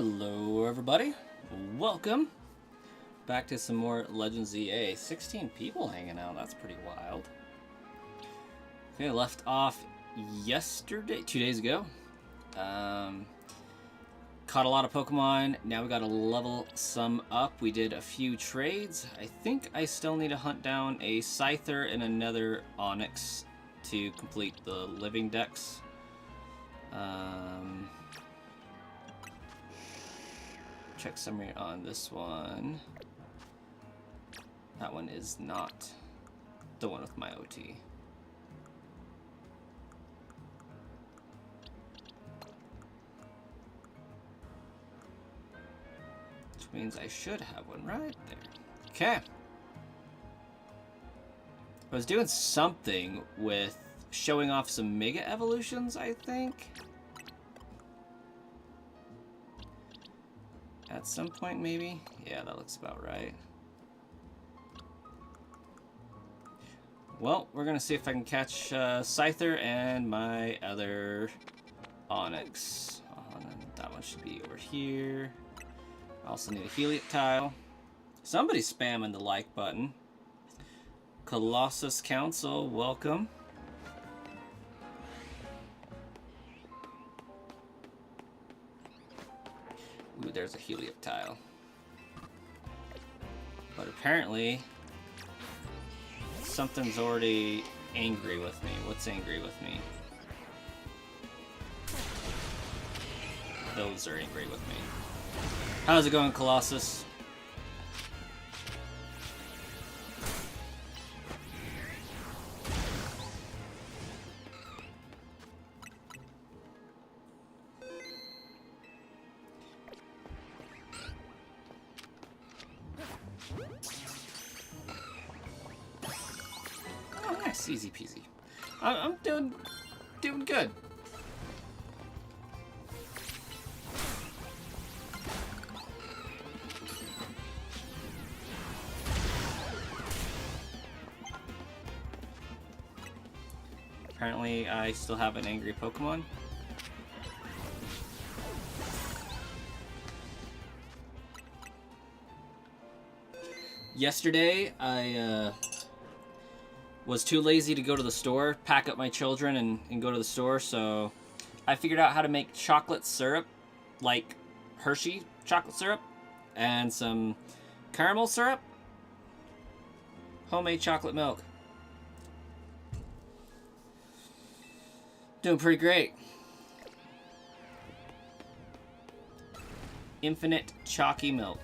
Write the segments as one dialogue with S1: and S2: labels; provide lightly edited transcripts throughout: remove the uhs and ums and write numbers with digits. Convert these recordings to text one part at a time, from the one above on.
S1: Hello everybody, welcome back to some more Legends EA. 16 people hanging out, that's pretty wild. Okay, left off yesterday, 2 days ago. Caught a lot of Pokemon, now we gotta level some up. We did a few trades. I think I still need to hunt down a Scyther and another Onix to complete the living dex. Check summary on this one. That one is not the one with my OT. Which means I should have one right there. Okay. I was doing something with showing off some Mega Evolutions, I think. At some point, maybe? Yeah, that looks about right. Well, we're gonna see if I can catch Scyther and my other Onix. That one should be over here. I also need a Heliot tile. Somebody's spamming the like button. Colossus Council, welcome. Ooh, there's a Heliot tile. But apparently, something's already angry with me. What's angry with me? Those are angry with me. How's it going, Colossus? Easy peasy. I'm doing good. Apparently, I still have an angry Pokemon. Yesterday, I was too lazy to go to the store, pack up my children, and go to the store, so I figured out how to make chocolate syrup, like Hershey chocolate syrup, and some caramel syrup, homemade chocolate milk. Doing pretty great. Infinite chalky milk.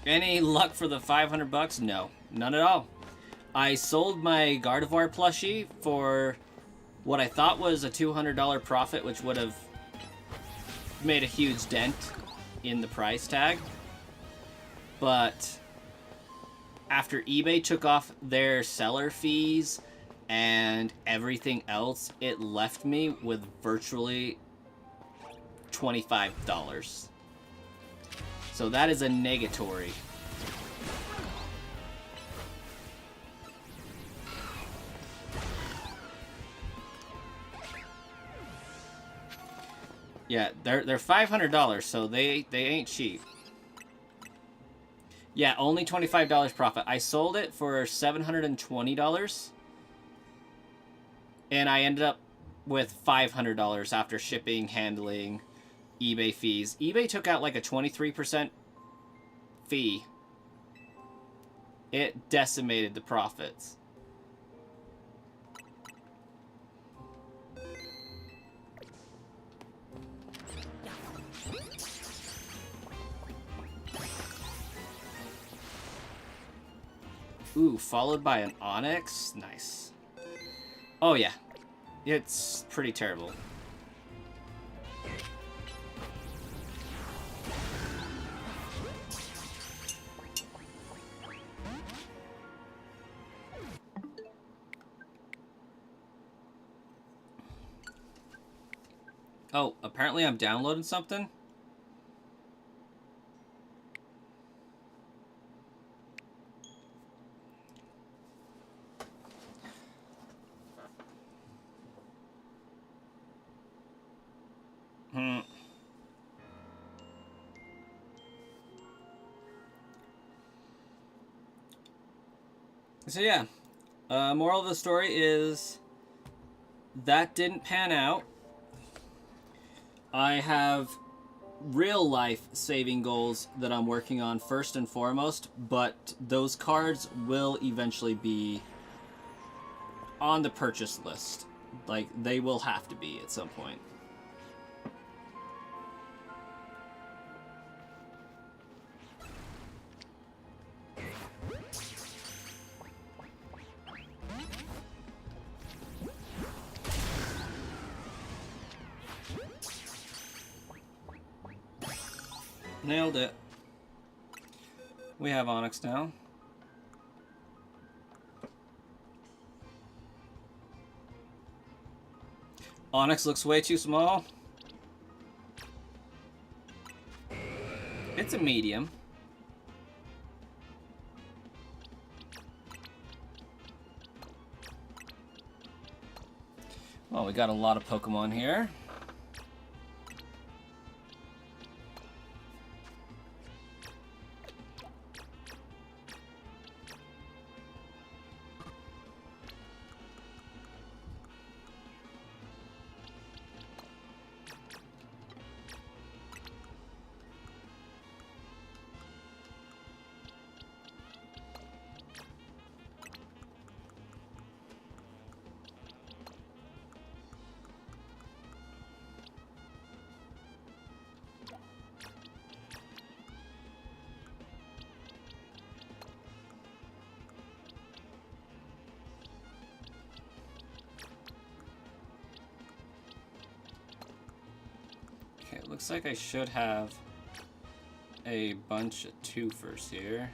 S1: Any luck for the 500 bucks? No, none at all. I sold my Gardevoir plushie for what I thought was a $200 profit, which would have made a huge dent in the price tag. But after eBay took off their seller fees and everything else, it left me with virtually $25. So that is a negatory. Yeah, they're $500, so they ain't cheap. Yeah, only $25 profit. I sold it for $720, and I ended up with $500 after shipping, handling, eBay fees. eBay took out like a 23% fee. It decimated the profits. Ooh, followed by an Onix? Nice. Oh yeah. It's pretty terrible. Oh, apparently I'm downloading something. So yeah, moral of the story is that didn't pan out. I have real life saving goals that I'm working on first and foremost, but those cards will eventually be on the purchase list. Like, they will have to be at some point. Nailed it. We have Onyx now. Onyx looks way too small. It's a medium. Well, we got a lot of Pokemon here. Okay, it looks like I should have a bunch of twofers here.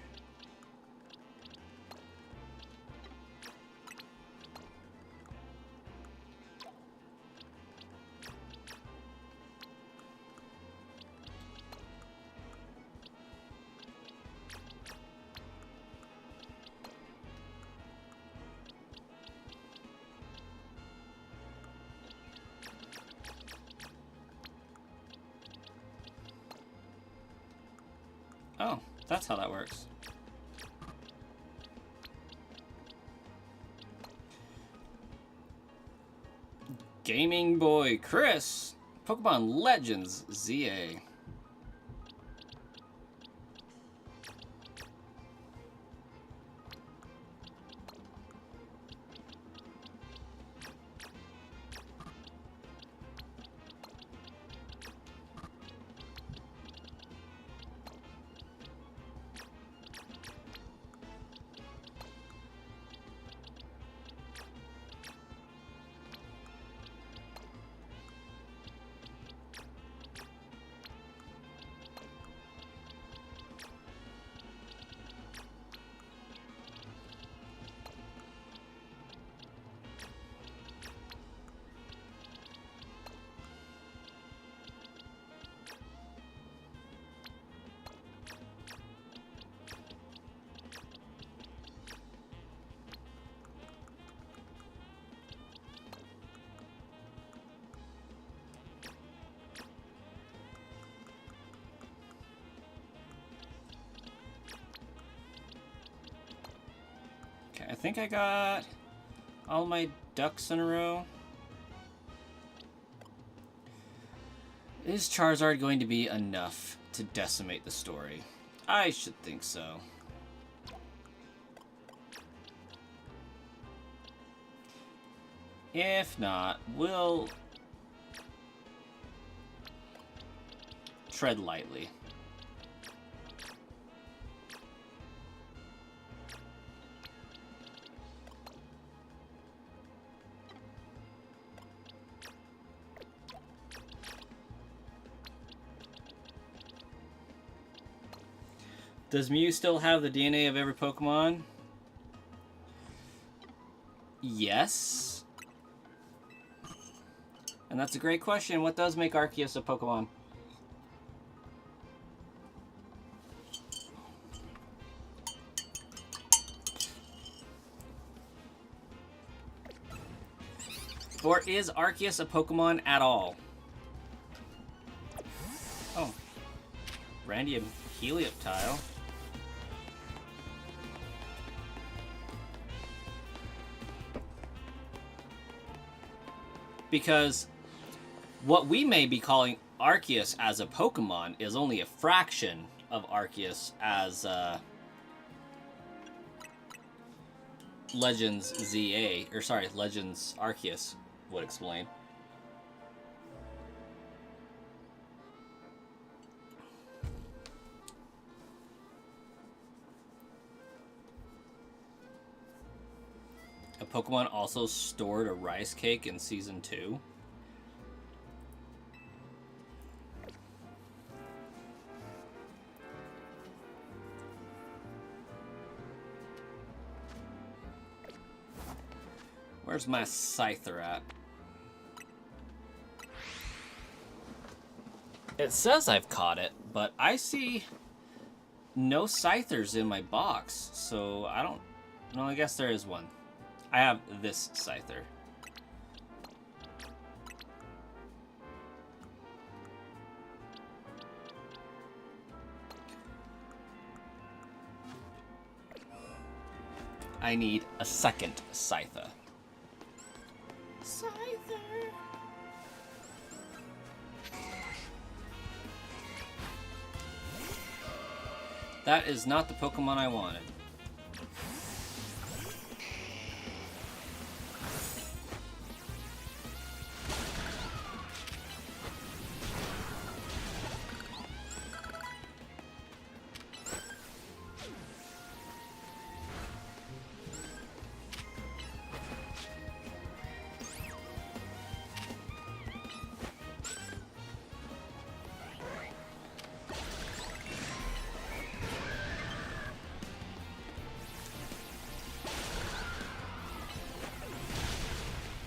S1: Oh, that's how that works. Gaming Boy Chris, Pokemon Legends ZA. Okay, I think I got all my ducks in a row. Is Charizard going to be enough to decimate the story? I should think so. If not, we'll tread lightly. Does Mew still have the DNA of every Pokemon? Yes. And that's a great question. What does make Arceus a Pokemon? Or is Arceus a Pokemon at all? Oh. Randy and Helioptile. because what we may be calling Arceus as a Pokemon is only a fraction of Arceus as Legends ZA, or sorry, Legends Arceus would explain. A Pokemon also stored a rice cake in Season 2. Where's my Scyther at? It says I've caught it, but I see no Scythers in my box, so I don't... No, I guess there is one. I have this Scyther. I need a second Scyther. Scyther! That is not the Pokemon I wanted.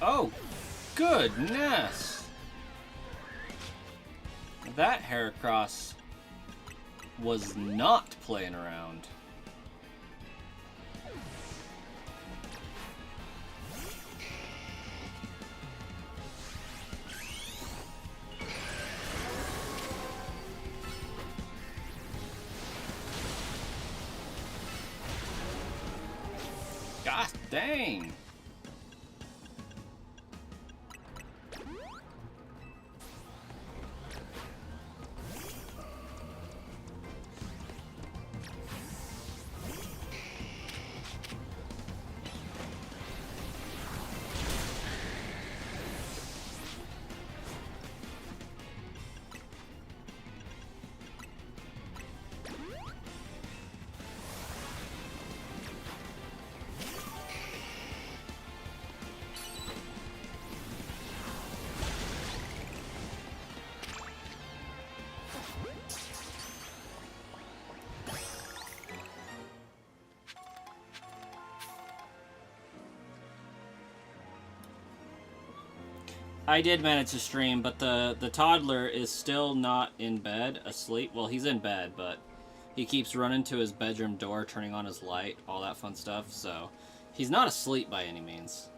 S1: Oh, goodness! That Heracross was not playing around. Gosh dang! I did manage to stream, but the toddler is still not in bed, asleep. Well, he's in bed, but he keeps running to his bedroom door, turning on his light, all that fun stuff. So he's not asleep by any means.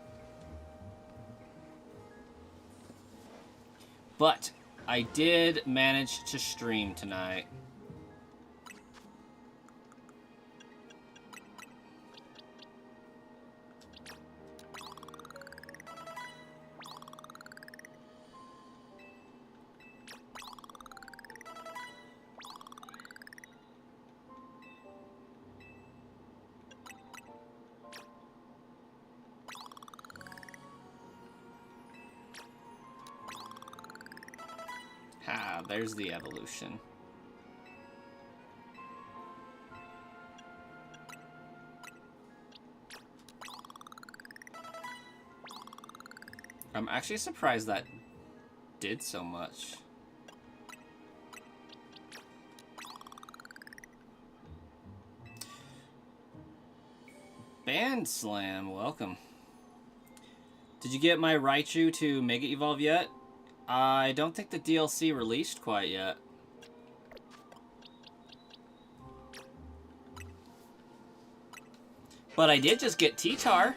S1: But I did manage to stream tonight. Ah, there's the evolution. I'm actually surprised that did so much. Band Slam, welcome. Did you get my Raichu to Mega Evolve yet? I don't think the DLC released quite yet. But I did just get T-Tar.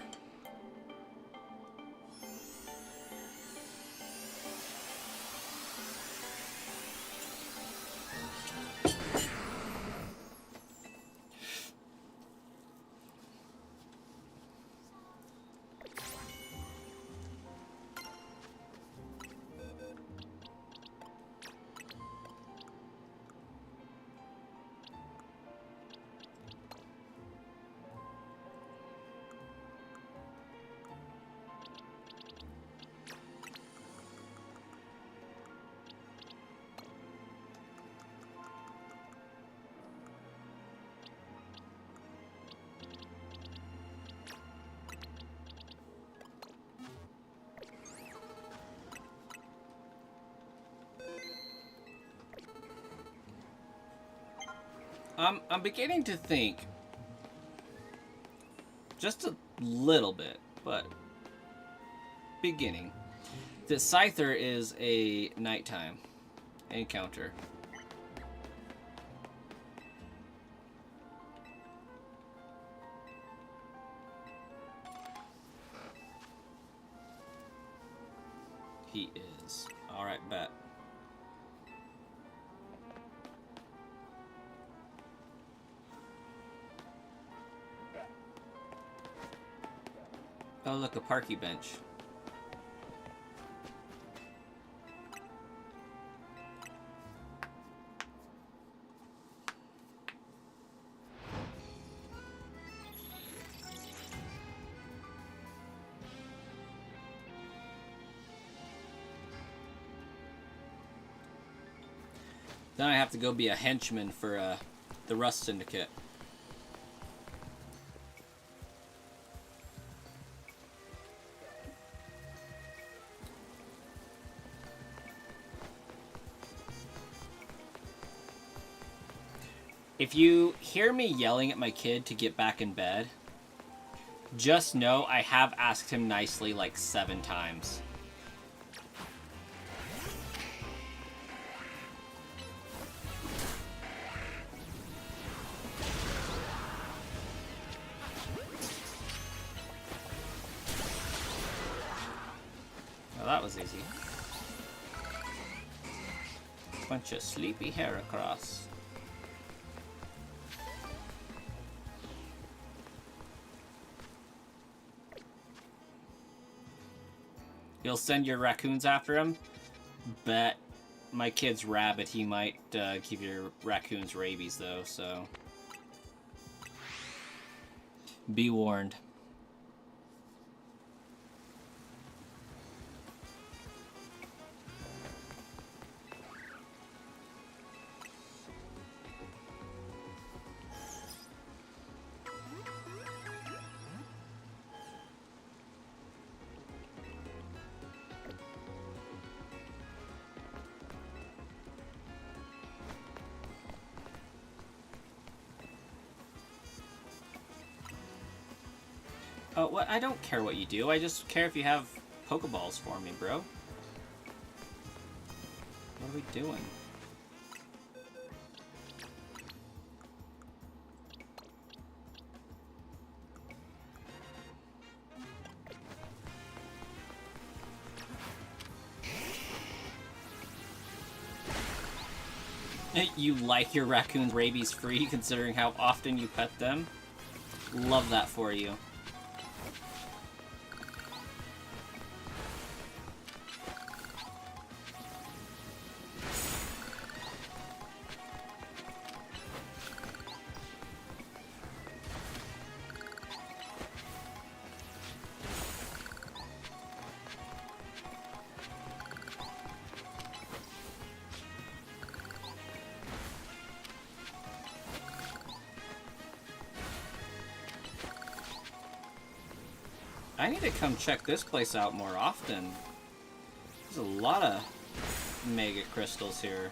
S1: I'm beginning to think just a little bit, but beginning that Scyther is a nighttime encounter. He is. Alright, bet. Oh, look, a parky bench. Then I have to go be a henchman for the Rust Syndicate. If you hear me yelling at my kid to get back in bed, just know I have asked him nicely like 7 times. Well, that was easy. Bunch of sleepy hair across. You'll send your raccoons after him? Bet my kid's rabid, he might give your raccoons rabies though, so... Be warned. Oh, what? I don't care what you do. I just care if you have Pokeballs for me, bro. What are we doing? You like your raccoons rabies free, considering how often you pet them? Love that for you. I need to come check this place out more often. There's a lot of mega crystals here.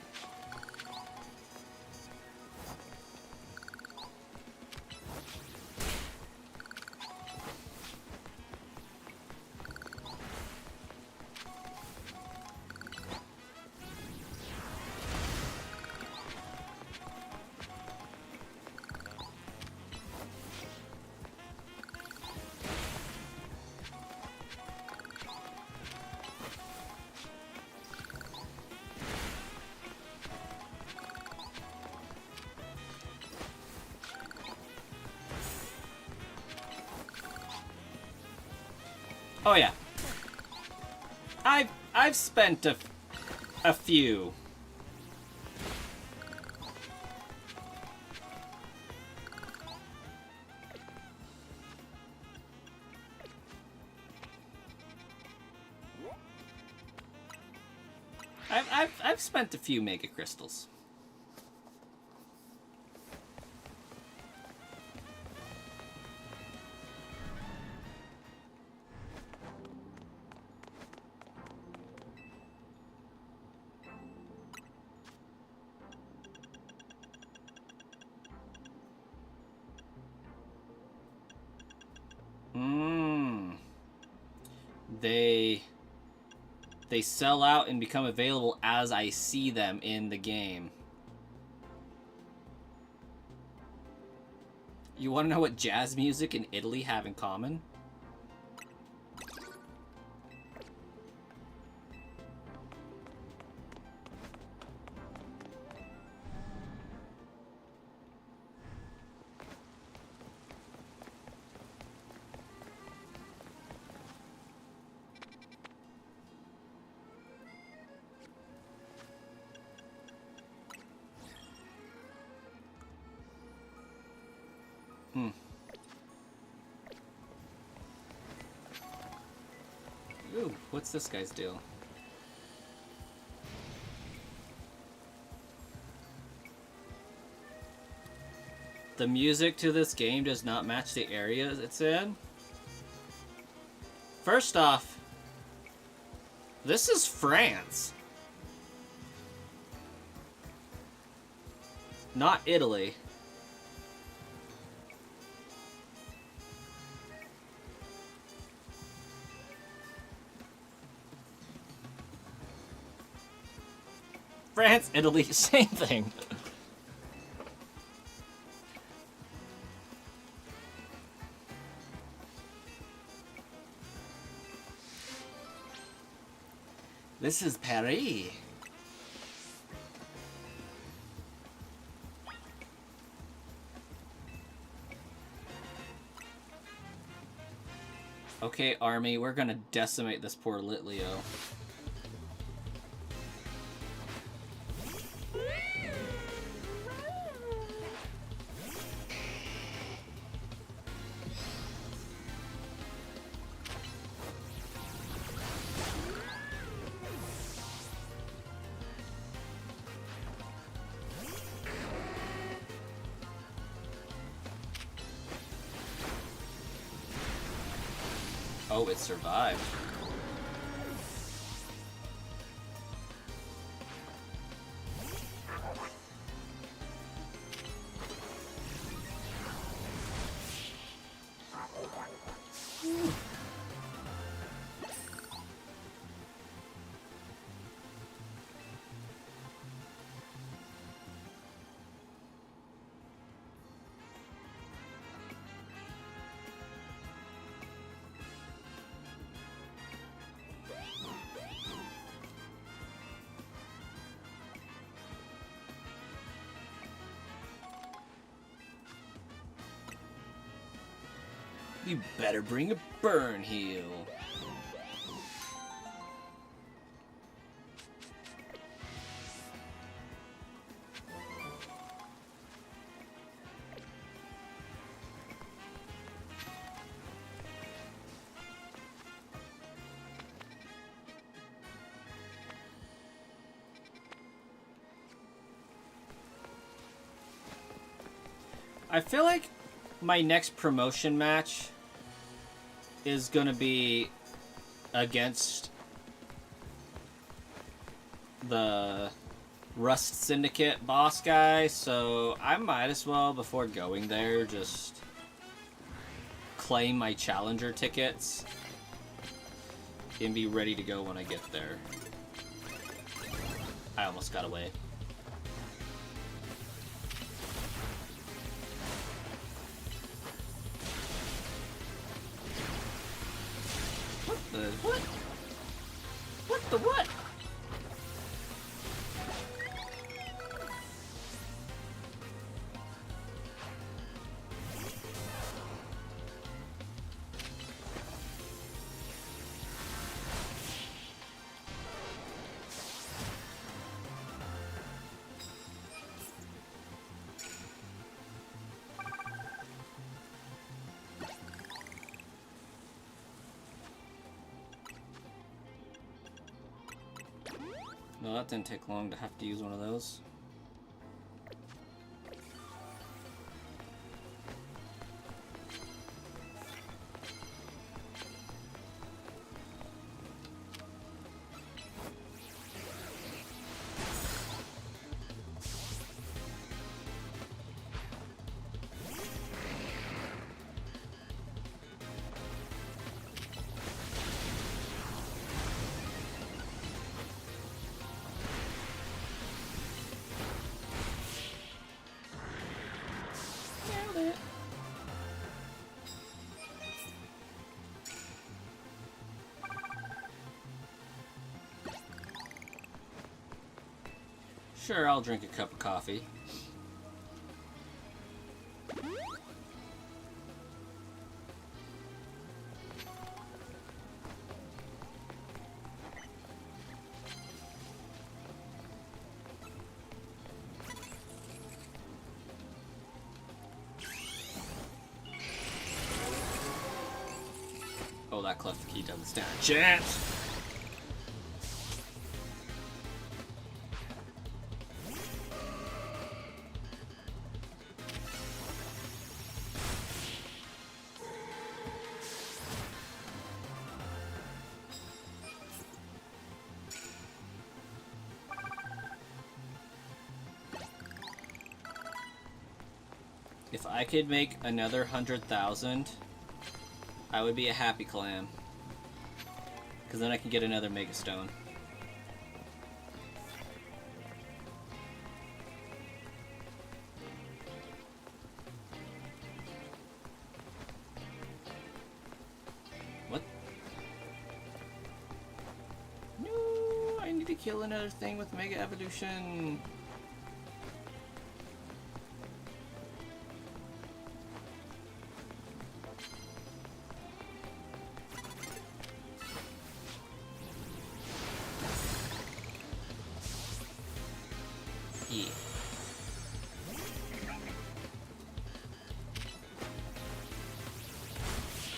S1: Oh yeah, I've spent a few. I've spent a few mega crystals. they sell out and become available as I see them in the game. You want to know what jazz music and Italy have in common? Ooh, what's this guy's deal? The music to this game does not match the area it's in. First off, this is France. Not Italy. France, Italy, same thing. This is Paris. Okay, army, we're gonna decimate this poor Litleo. Oh, it survived. You better bring a burn heal. I feel like my next promotion match is gonna be against the Rust Syndicate boss guy, so I might as well, before going there, just claim my challenger tickets and be ready to go when I get there. I almost got away. What? What the what? No, that didn't take long to have to use one of those. Sure, I'll drink a cup of coffee. Oh, that cleft key doesn't stand a chance. If I could make another 100,000, I would be a happy clam. Because then I can get another Mega Stone. What? No, I need to kill another thing with Mega Evolution.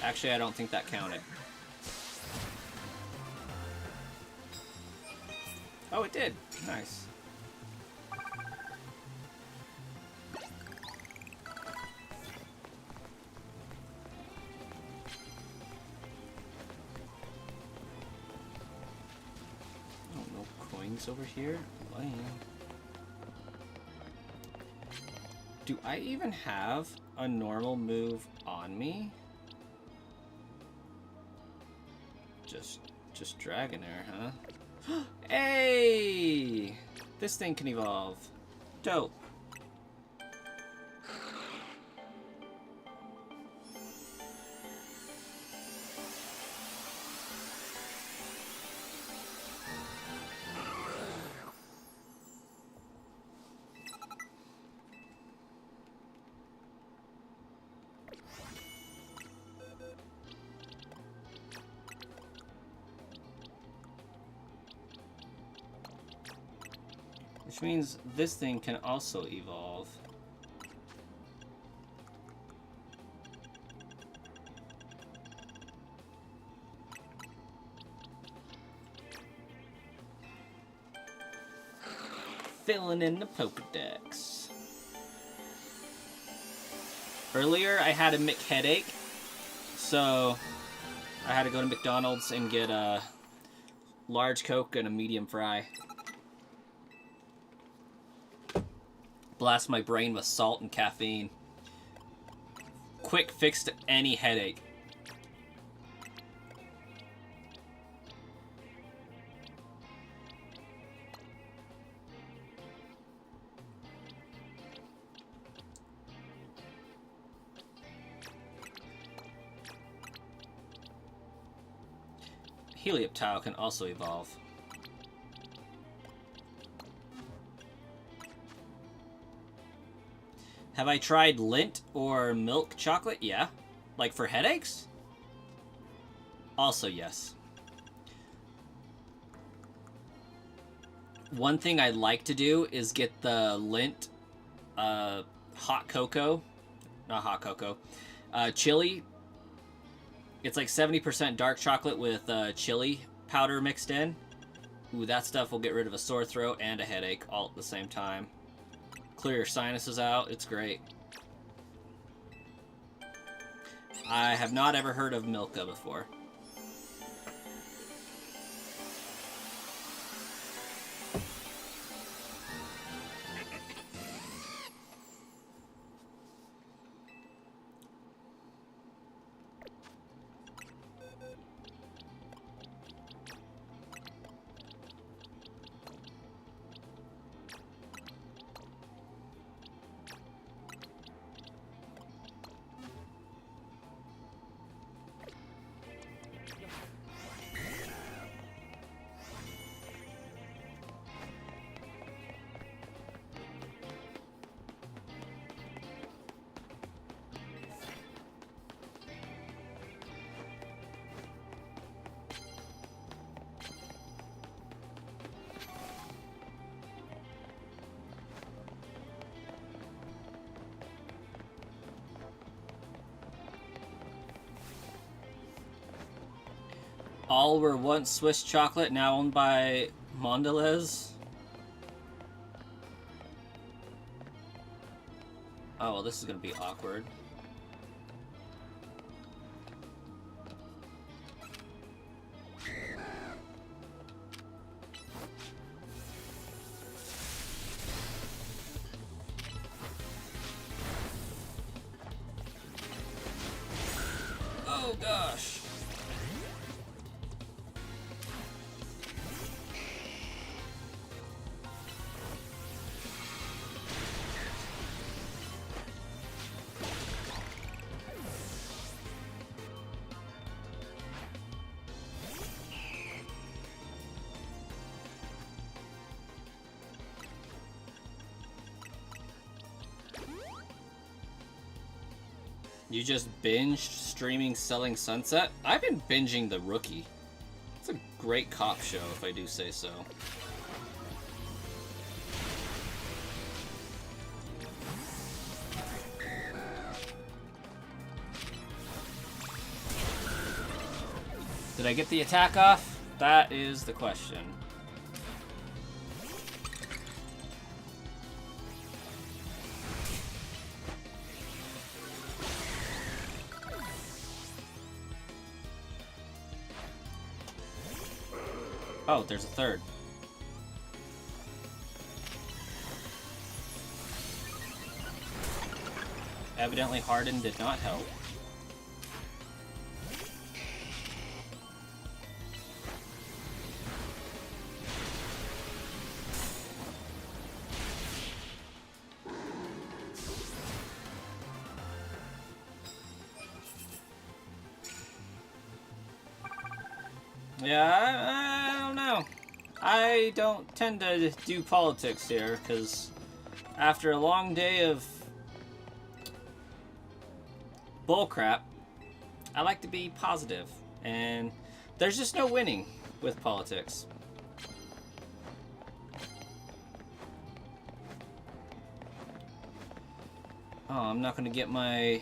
S1: Actually, I don't think that counted. Oh, it did. Nice. Oh, no coins over here? Lame. Do I even have a normal move on me? Just Dragonair, huh? Hey! This thing can evolve. Dope. Which means this thing can also evolve. Filling in the Pokedex. Earlier I had a Mick headache, so I had to go to McDonald's and get a large Coke and a medium fry. Blast my brain with salt and caffeine. Quick fix to any headache. Helioptile can also evolve. Have I tried Lindt or milk chocolate? Yeah. Like for headaches? Also, yes. One thing I'd like to do is get the Lindt hot cocoa. Not hot cocoa. Chili. It's like 70% dark chocolate with chili powder mixed in. Ooh, that stuff will get rid of a sore throat and a headache all at the same time. Clear your sinuses out. It's great. I have not ever heard of Milka before. All were once Swiss chocolate, now owned by Mondelez. Oh, well, this is gonna be awkward. Oh, gosh. You just binged streaming Selling Sunset? I've been binging The Rookie. It's a great cop show, if I do say so. Did I get the attack off? That is the question. Oh, there's a third. Evidently Harden did not help. Yeah, I don't know. I don't tend to do politics here, because after a long day of bullcrap, I like to be positive, and there's just no winning with politics. Oh, I'm not going to get my...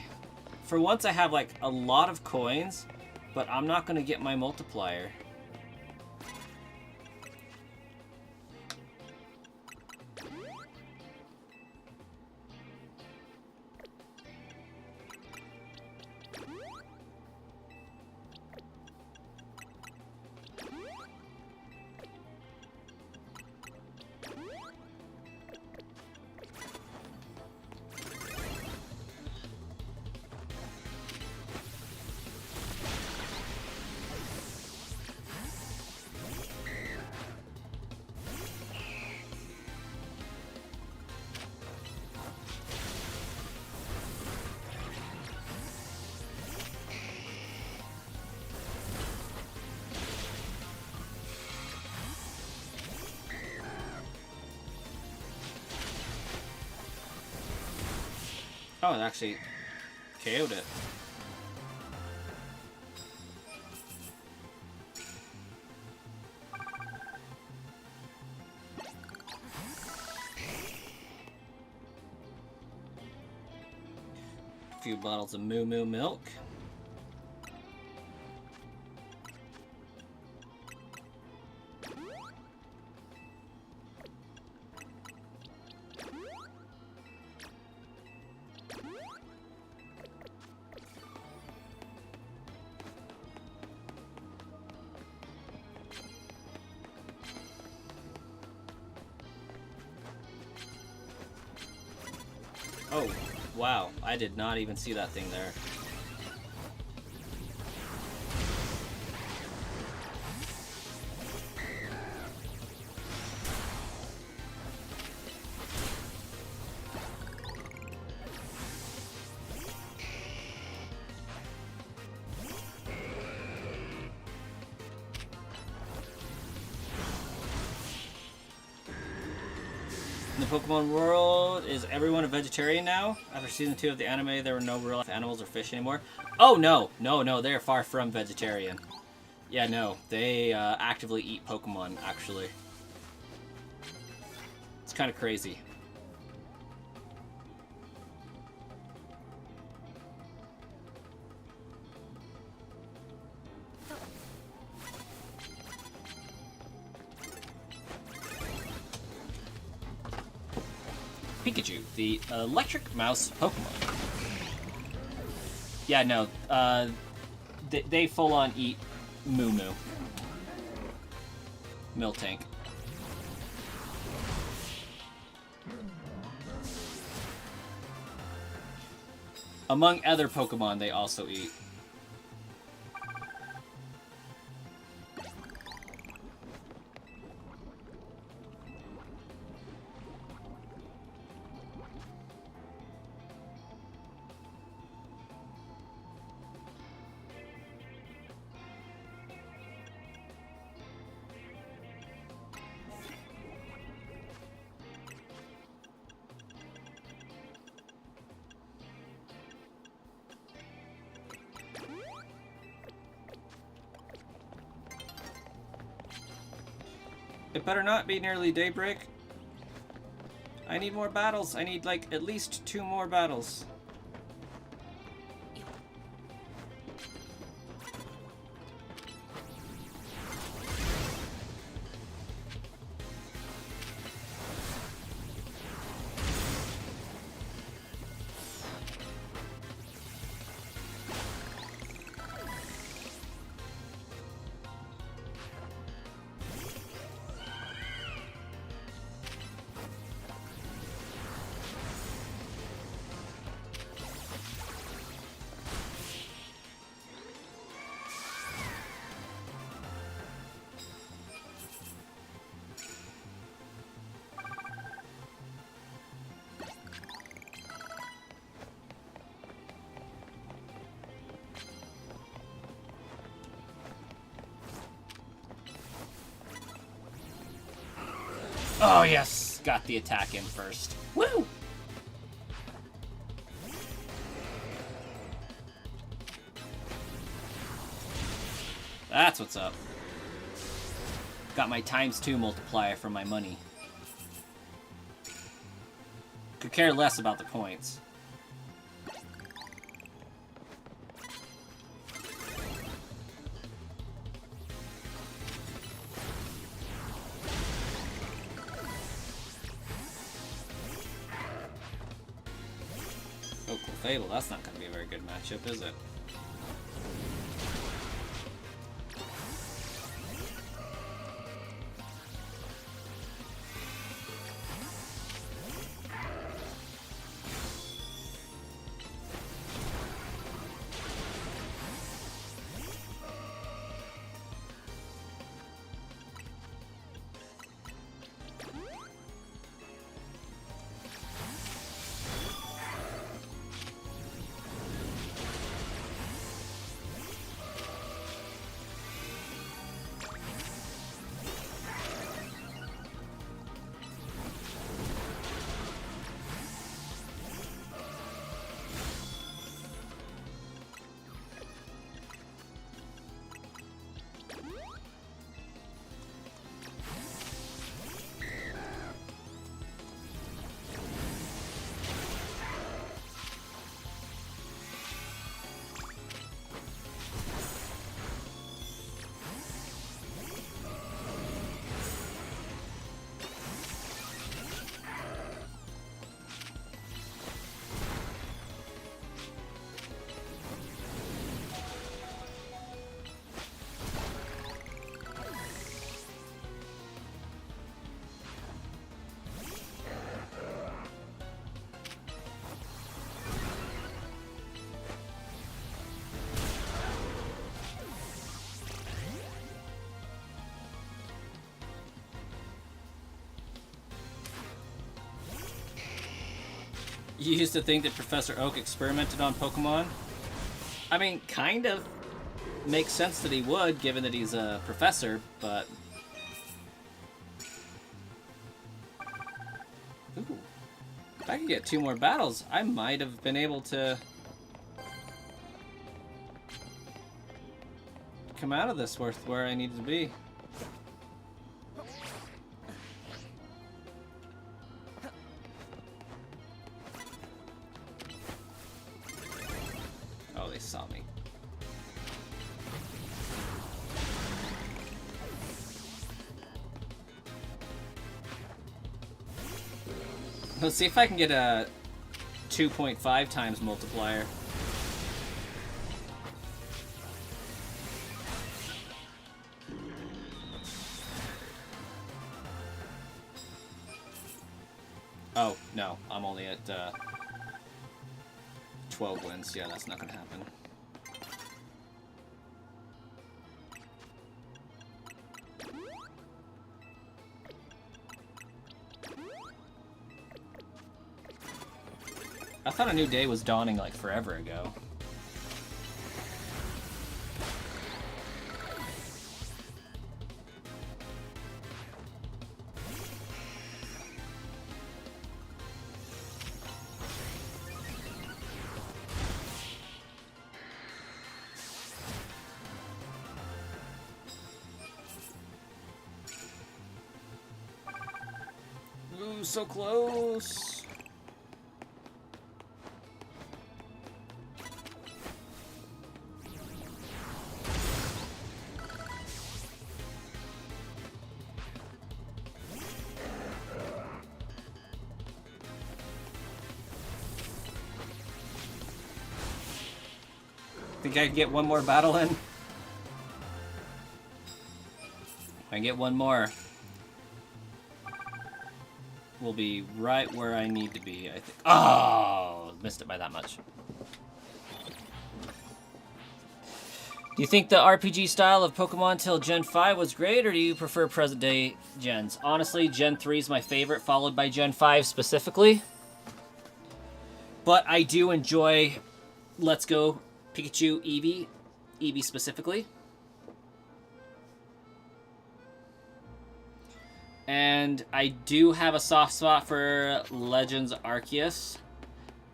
S1: For once I have like a lot of coins, but I'm not going to get my multiplier. Oh, it actually KO'd it. A few bottles of Moo Moo milk. Oh, wow. I did not even see that thing there. In the Pokemon world, is everyone a vegetarian now? After season 2 of the anime, there were no real life animals or fish anymore. Oh, no. No, they're far from vegetarian. Yeah, no. They actively eat Pokemon, actually. It's kind of crazy. Pikachu, the electric mouse Pokemon. Yeah, no, they full on eat Moo Moo. Miltank. Among other Pokemon, they also eat. It better not be nearly daybreak. I need more battles. I need, like, at least 2 more battles. Oh, yes! Got the attack in first. Woo! That's what's up. Got my ×2 multiplier for my money. Could care less about the points. Fable, that's not going to be a very good matchup, is it? You used to think that Professor Oak experimented on Pokemon? I mean, kind of. Makes sense that he would, given that he's a professor, but... Ooh. If I could get 2 more battles, I might have been able to... come out of this where I needed to be. Oh, they saw me. Let's see if I can get a 2.5 times multiplier. Oh, no. I'm only at 12 wins. Yeah, that's not going to happen. I thought a new day was dawning like forever ago. Ooh, so close. Think I can get one more battle in? I get one more, we'll be right where I need to be, I think. Oh, missed it by that much. Do you think the RPG style of Pokemon till Gen 5 was great, or do you prefer present day gens? Honestly, Gen 3 is my favorite, followed by Gen 5 specifically. But I do enjoy Let's Go Pikachu Eevee, Eevee specifically. And I do have a soft spot for Legends Arceus.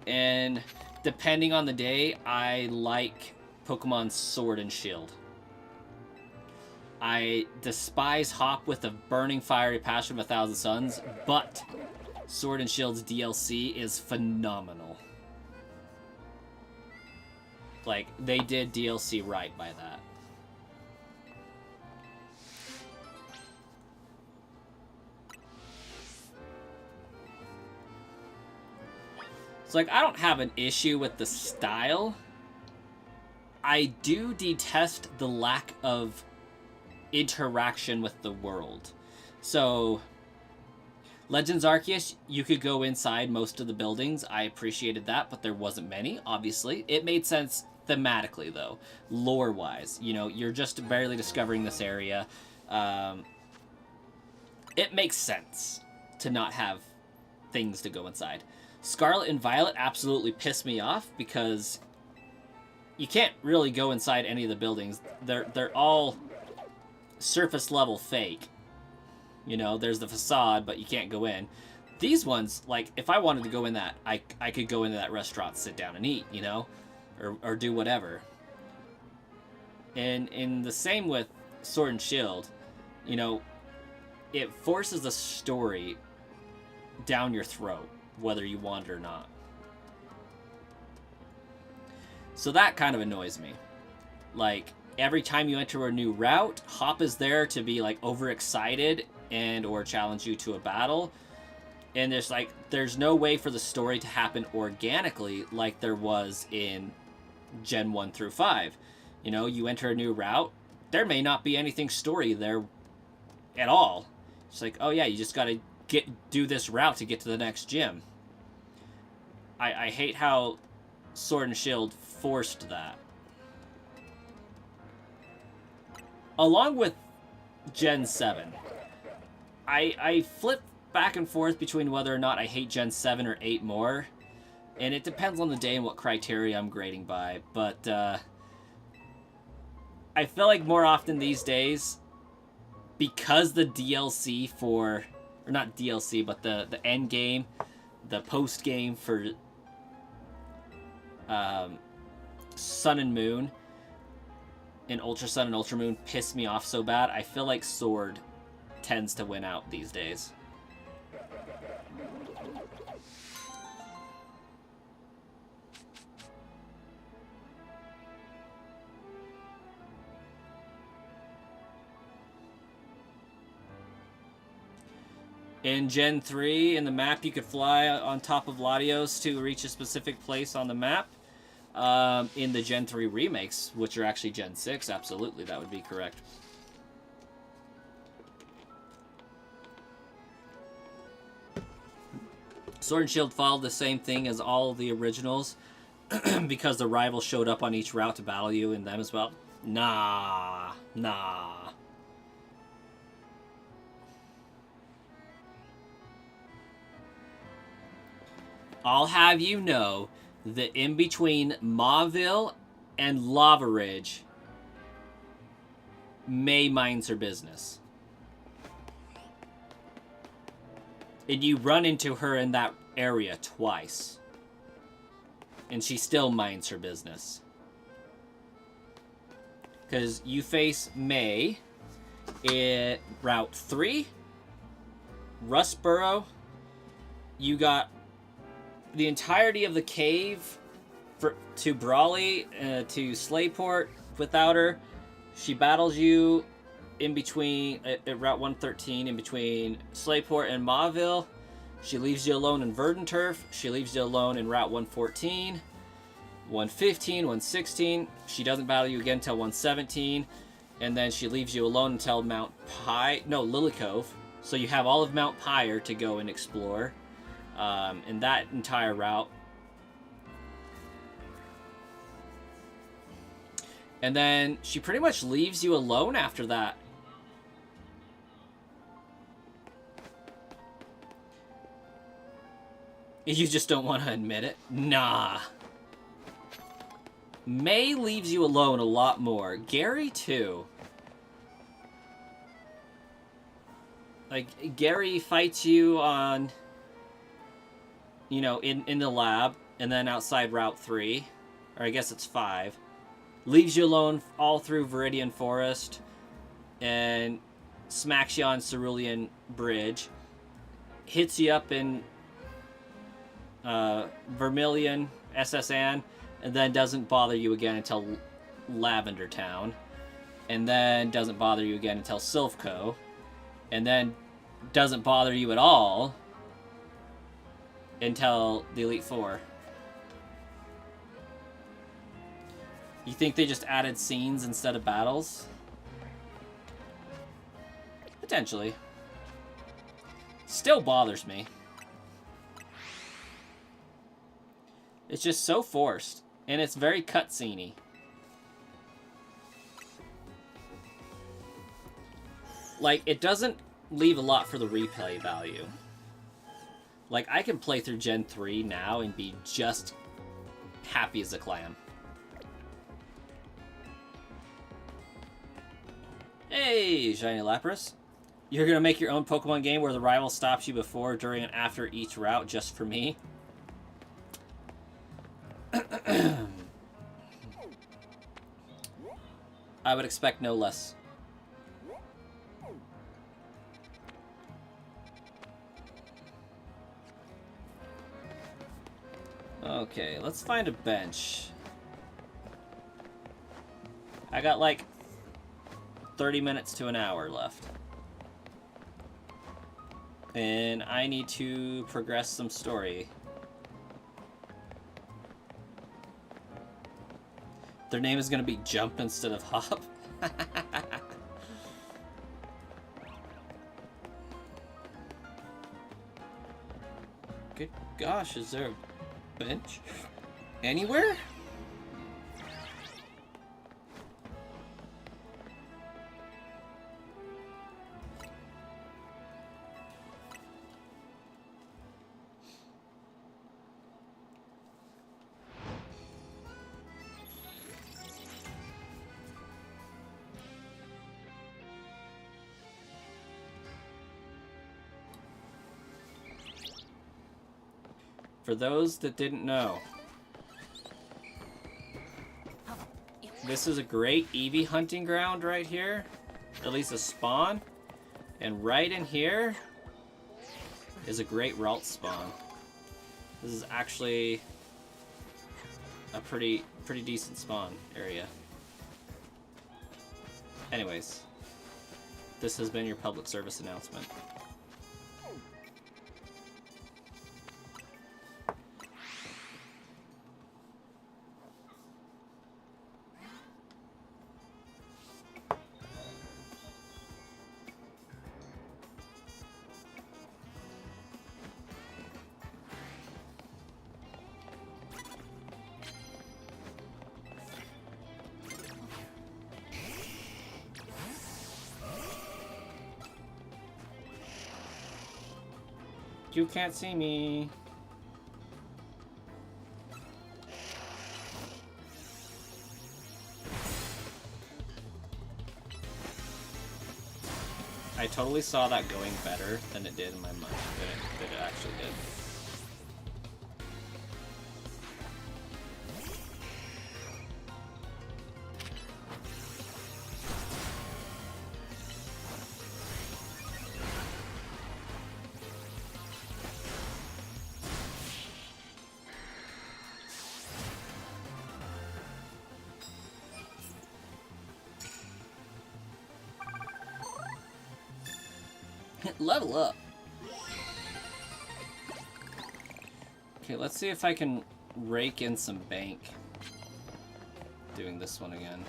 S1: And depending on the day, I like Pokemon Sword and Shield. I despise Hop with a burning fiery passion of 1,000 suns, but Sword and Shield's DLC is phenomenal. Like, they did DLC right by that. It's like, I don't have an issue with the style. I do detest the lack of interaction with the world. So, Legends Arceus, you could go inside most of the buildings. I appreciated that, but there wasn't many, obviously. It made sense thematically, though, lore-wise. You know, you're just barely discovering this area. It makes sense to not have things to go inside. Scarlet and Violet absolutely piss me off because you can't really go inside any of the buildings. They're all surface level fake. You know, there's the facade, but you can't go in. These ones, like, if I wanted to go in that, I could go into that restaurant, sit down and eat, you know? Or do whatever. And in the same with Sword and Shield, you know, it forces the story down your throat, whether you want it or not. So that kind of annoys me. Like, every time you enter a new route, Hop is there to be, like, overexcited and or challenge you to a battle. And there's no way for the story to happen organically like there was in Gen 1 through 5. You know, you enter a new route, there may not be anything story there at all. It's like, oh yeah, you just gotta do this route to get to the next gym. I hate how Sword and Shield forced that. Along with Gen 7, I flip back and forth between whether or not I hate Gen 7 or 8 more, and it depends on the day and what criteria I'm grading by, but I feel like more often these days, because the DLC or not DLC, but the end game, the post game for Sun and Moon and Ultra Sun and Ultra Moon piss me off so bad, I feel like Sword tends to win out these days. In Gen 3, in the map, you could fly on top of Latios to reach a specific place on the map. In the Gen 3 remakes, which are actually Gen 6, absolutely, that would be correct. Sword and Shield followed the same thing as all the originals because the rivals showed up on each route to battle you in them as well. Nah. I'll have you know that in between Mauville and Lava Ridge, May minds her business. And you run into her in that area twice. And she still minds her business. Because you face May at Route 3, Rustboro. You got the entirety of the cave to Brawley, to Slayport without her. She battles you in between, at Route 113, in between Slayport and Mauville. She leaves you alone in Verdanturf. She leaves you alone in Route 114, 115, 116. She doesn't battle you again until 117. And then she leaves you alone until Lily Cove. So you have all of Mount Pyre to go and explore. In that entire route. And then she pretty much leaves you alone after that. You just don't want to admit it? Nah. May leaves you alone a lot more. Gary, too. Like, Gary fights you on, you know, in the lab, and then outside Route 3. Or I guess it's 5. Leaves you alone all through Viridian Forest, and smacks you on Cerulean Bridge. Hits you up in Vermilion, SSN, and then doesn't bother you again until Lavender Town. And then doesn't bother you again until Silphco. And then doesn't bother you at all until the Elite Four. You think they just added scenes instead of battles? Potentially. Still bothers me. It's just so forced. And it's very cutscene-y. Like, it doesn't leave a lot for the replay value. Like, I can play through Gen 3 now and be just happy as a clam. Hey, Shiny Lapras. You're gonna make your own Pokemon game where the rival stops you before, during, and after each route just for me? I would expect no less. Okay, let's find a bench. I got like 30 minutes to an hour left. And I need to progress some story. Their name is going to be Jump instead of Hop. Good gosh, is there a bench anywhere? For those that didn't know, this is a great Eevee hunting ground right here. At least a spawn. And right in here is a great Ralt spawn. This is actually a pretty decent spawn area. Anyways, this has been your public service announcement. You can't see me. I totally saw that going better than it did in my mind, than it actually did. Level up. Okay, let's see if I can rake in some bank doing this one again.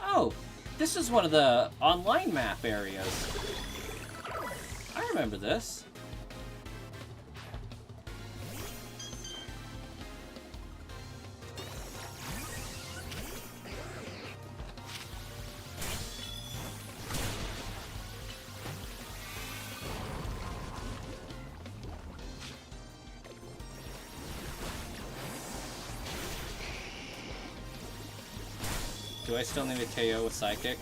S1: Oh, this is one of the online map areas. I remember this. Do I still need a KO with Psychic?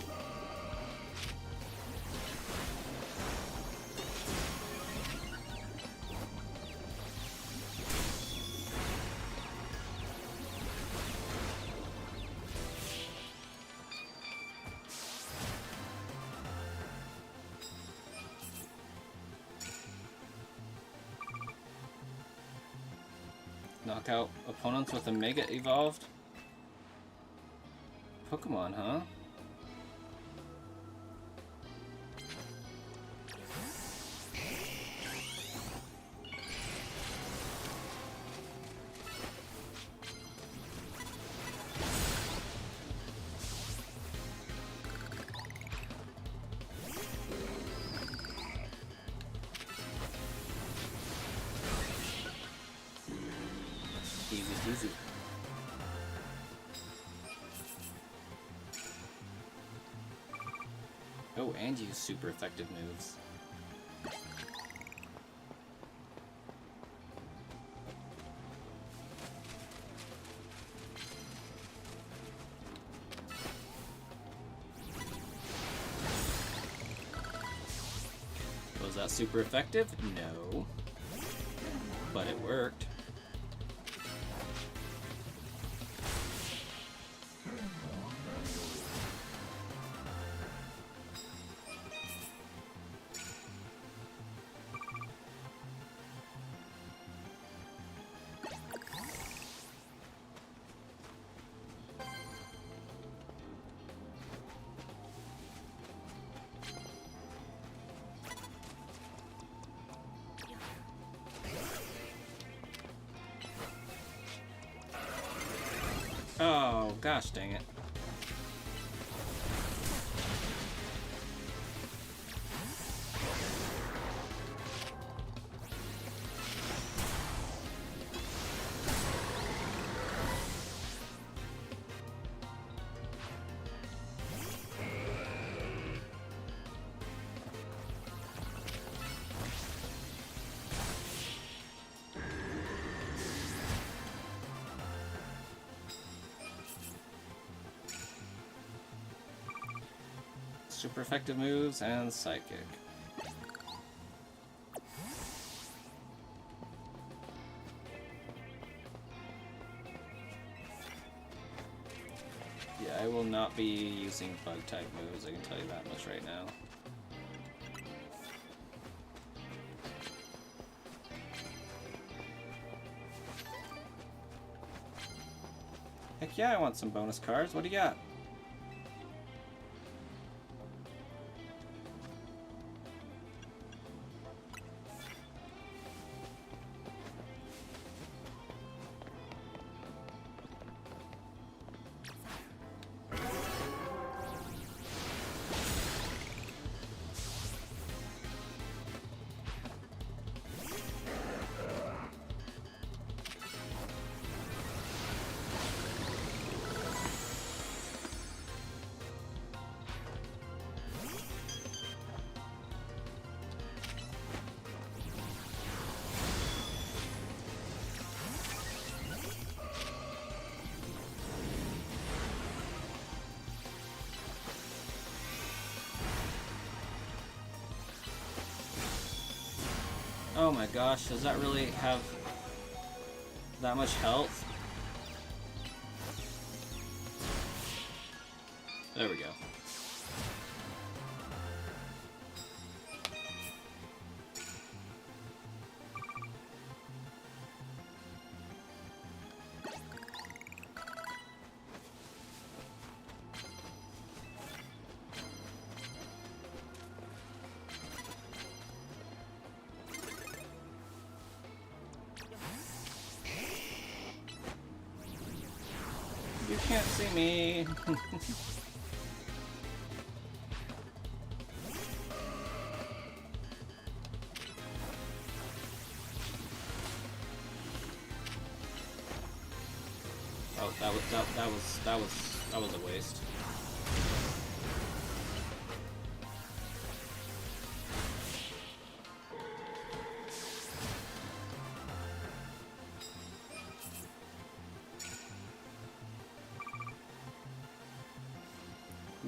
S1: Knock out opponents with a Mega Evolved Pokemon, huh? Easy peasy. Oh, and use super effective moves. Was that super effective? No. But it worked. Oh, gosh dang it. Super effective moves and Psychic. Yeah, I will not be using bug type moves, I can tell you that much right now. Heck yeah, I want some bonus cards. What do you got? Oh my gosh, does that really have that much health? There we go. You can't see me. Oh, that was a waste.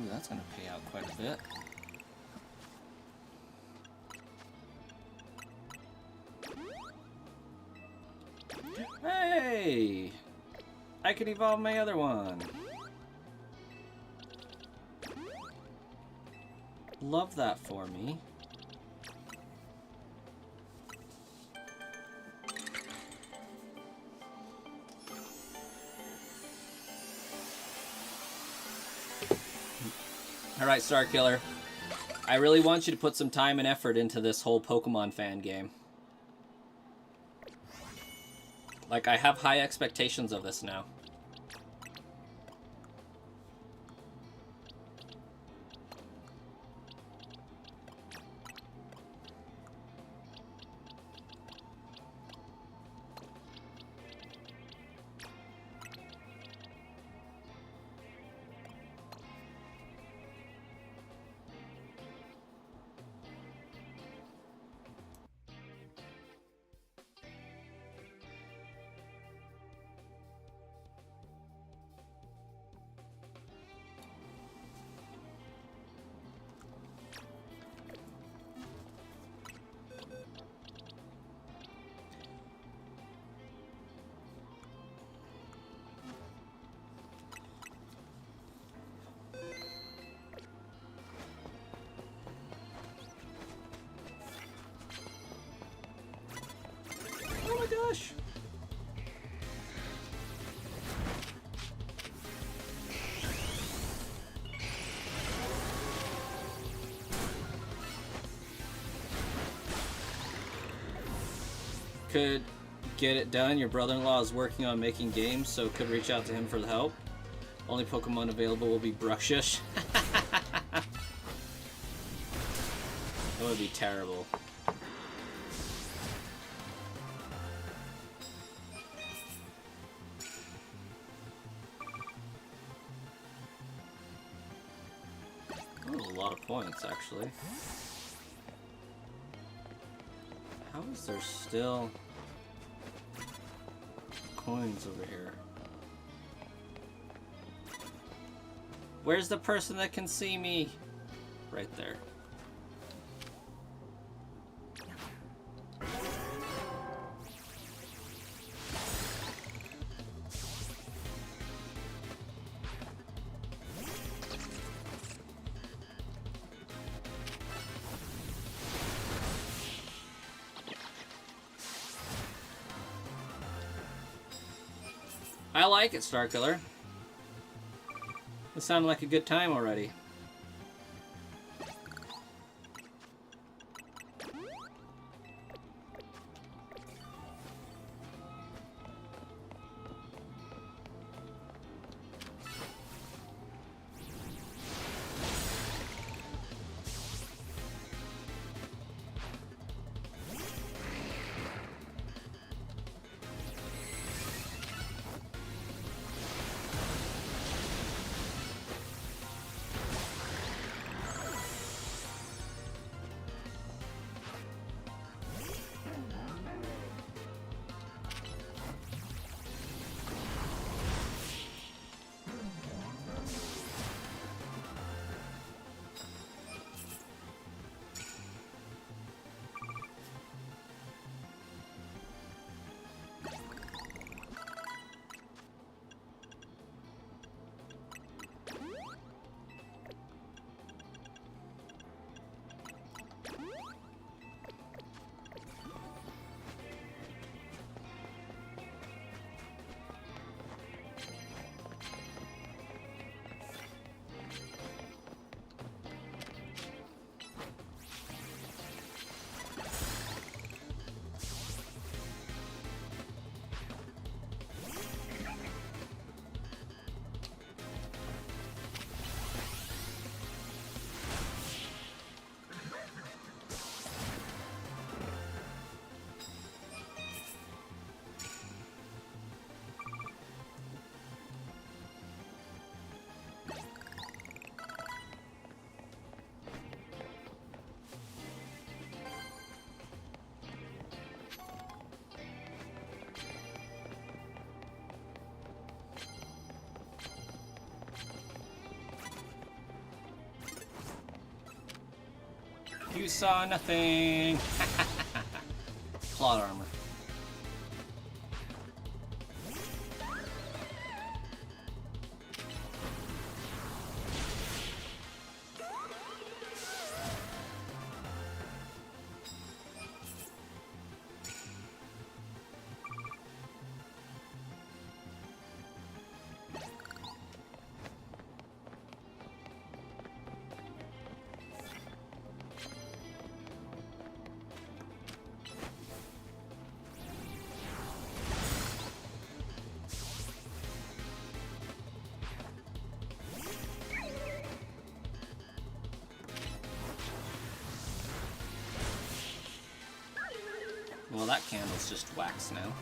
S1: Ooh, that's gonna pay out quite a bit. Hey! I can evolve my other one. Love that for me. Alright, Star Killer. I really want you to put some time and effort into this whole Pokemon fan game. Like, I have high expectations of this now. Oh my gosh! Could get it done. Your brother-in-law is working on making games, so could reach out to him for the help. Only Pokemon available will be Bruxish. That would be terrible. That was a lot of points, actually. How is there still coins over here? Where's the person that can see me? Right there. I like it, Starkiller. It sounded like a good time already. You saw nothing. Plot armor. Well, that candle's just wax now.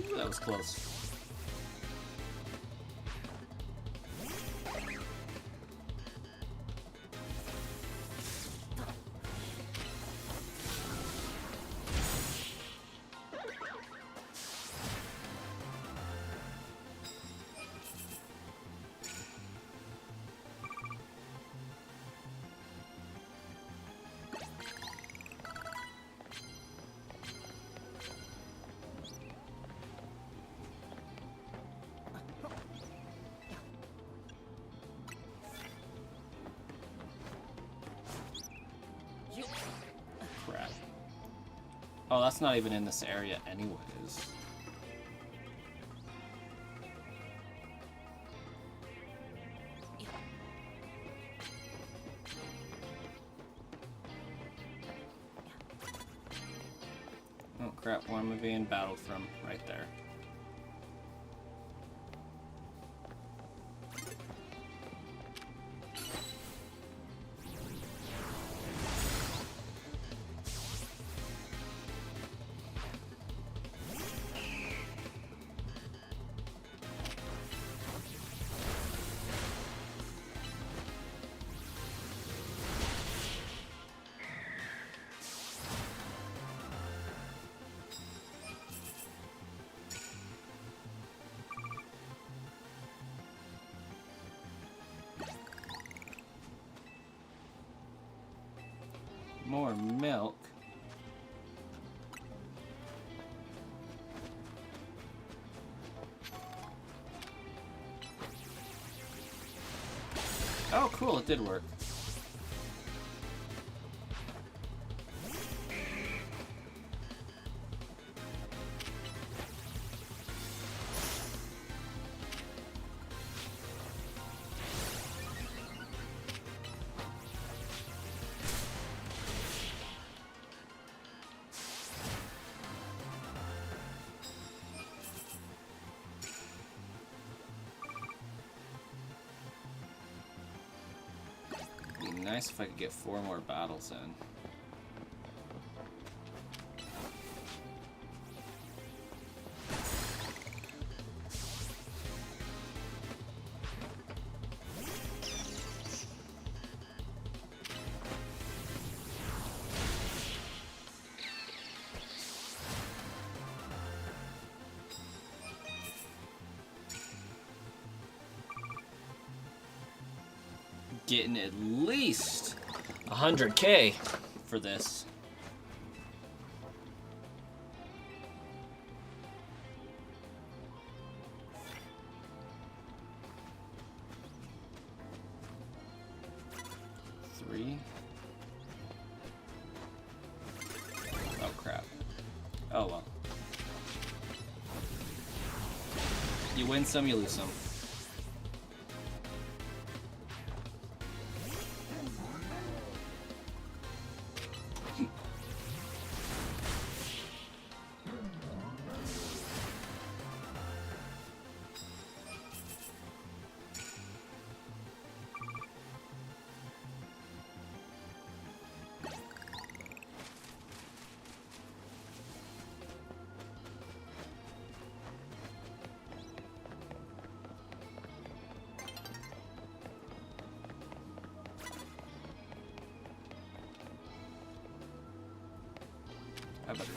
S1: Ooh, that was close. Crap. Oh, that's not even in this area anyways. Oh crap, where am I being battled from? Right there. More milk. Oh, cool, it did work. It'd be nice if I could get 4 more battles in. Getting at least 100K for this. Three. Oh crap. Oh well. You win some, you lose some.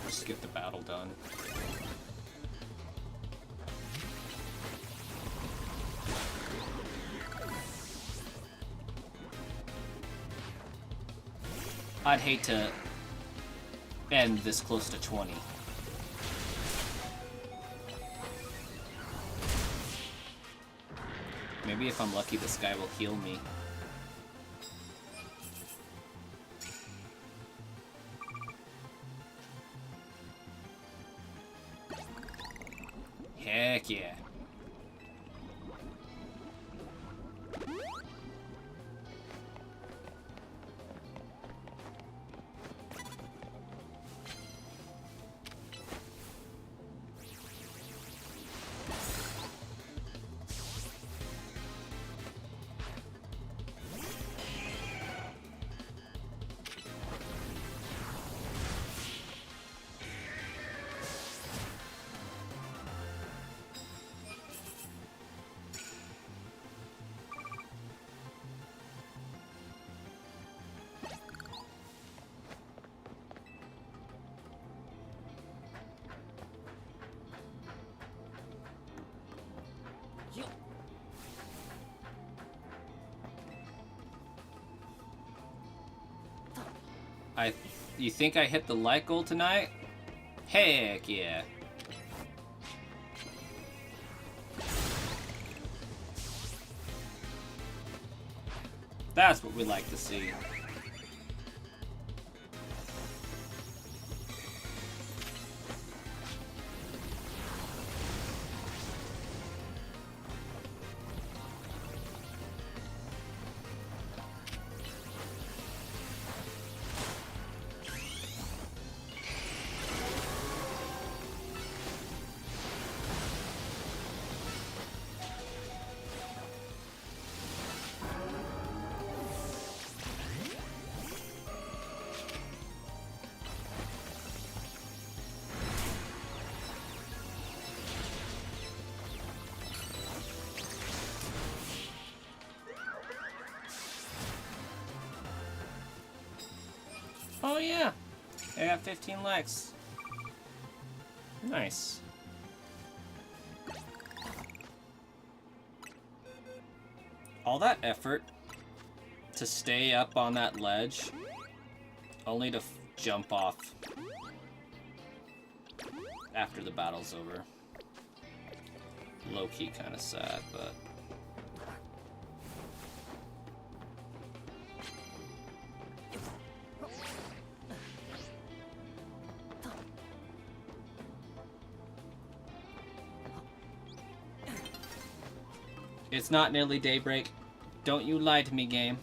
S1: Just get the battle done. I'd hate to end this close to 20. Maybe if I'm lucky, this guy will heal me. Heck yeah. You think I hit the like goal tonight? Heck yeah. That's what we like to see. Oh yeah, I got 15 likes. Nice. All that effort to stay up on that ledge, only to jump off after the battle's over. Low-key kind of sad, but... It's not nearly daybreak. Don't you lie to me, game.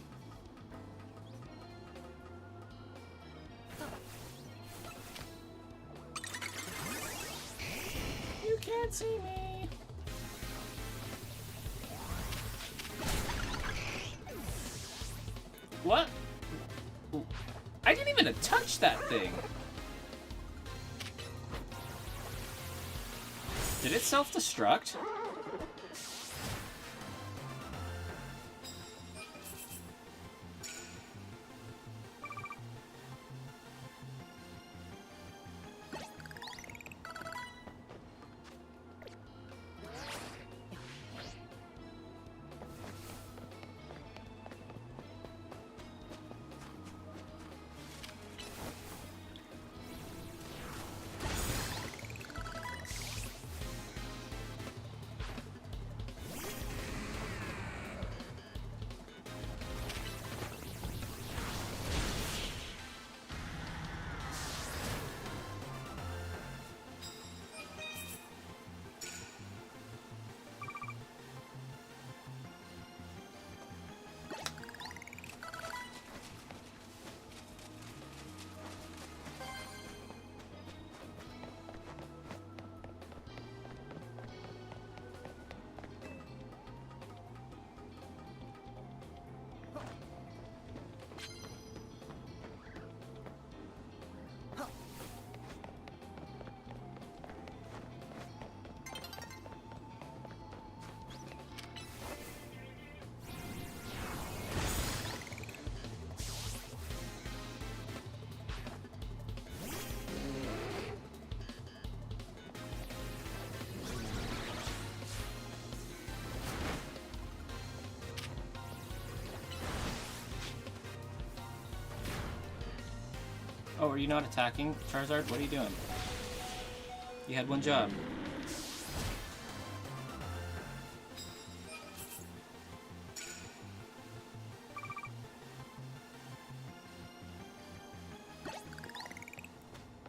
S1: You can't see me. What? I didn't even touch that thing. Did it self-destruct? Oh, are you not attacking, Charizard? What are you doing? You had one job.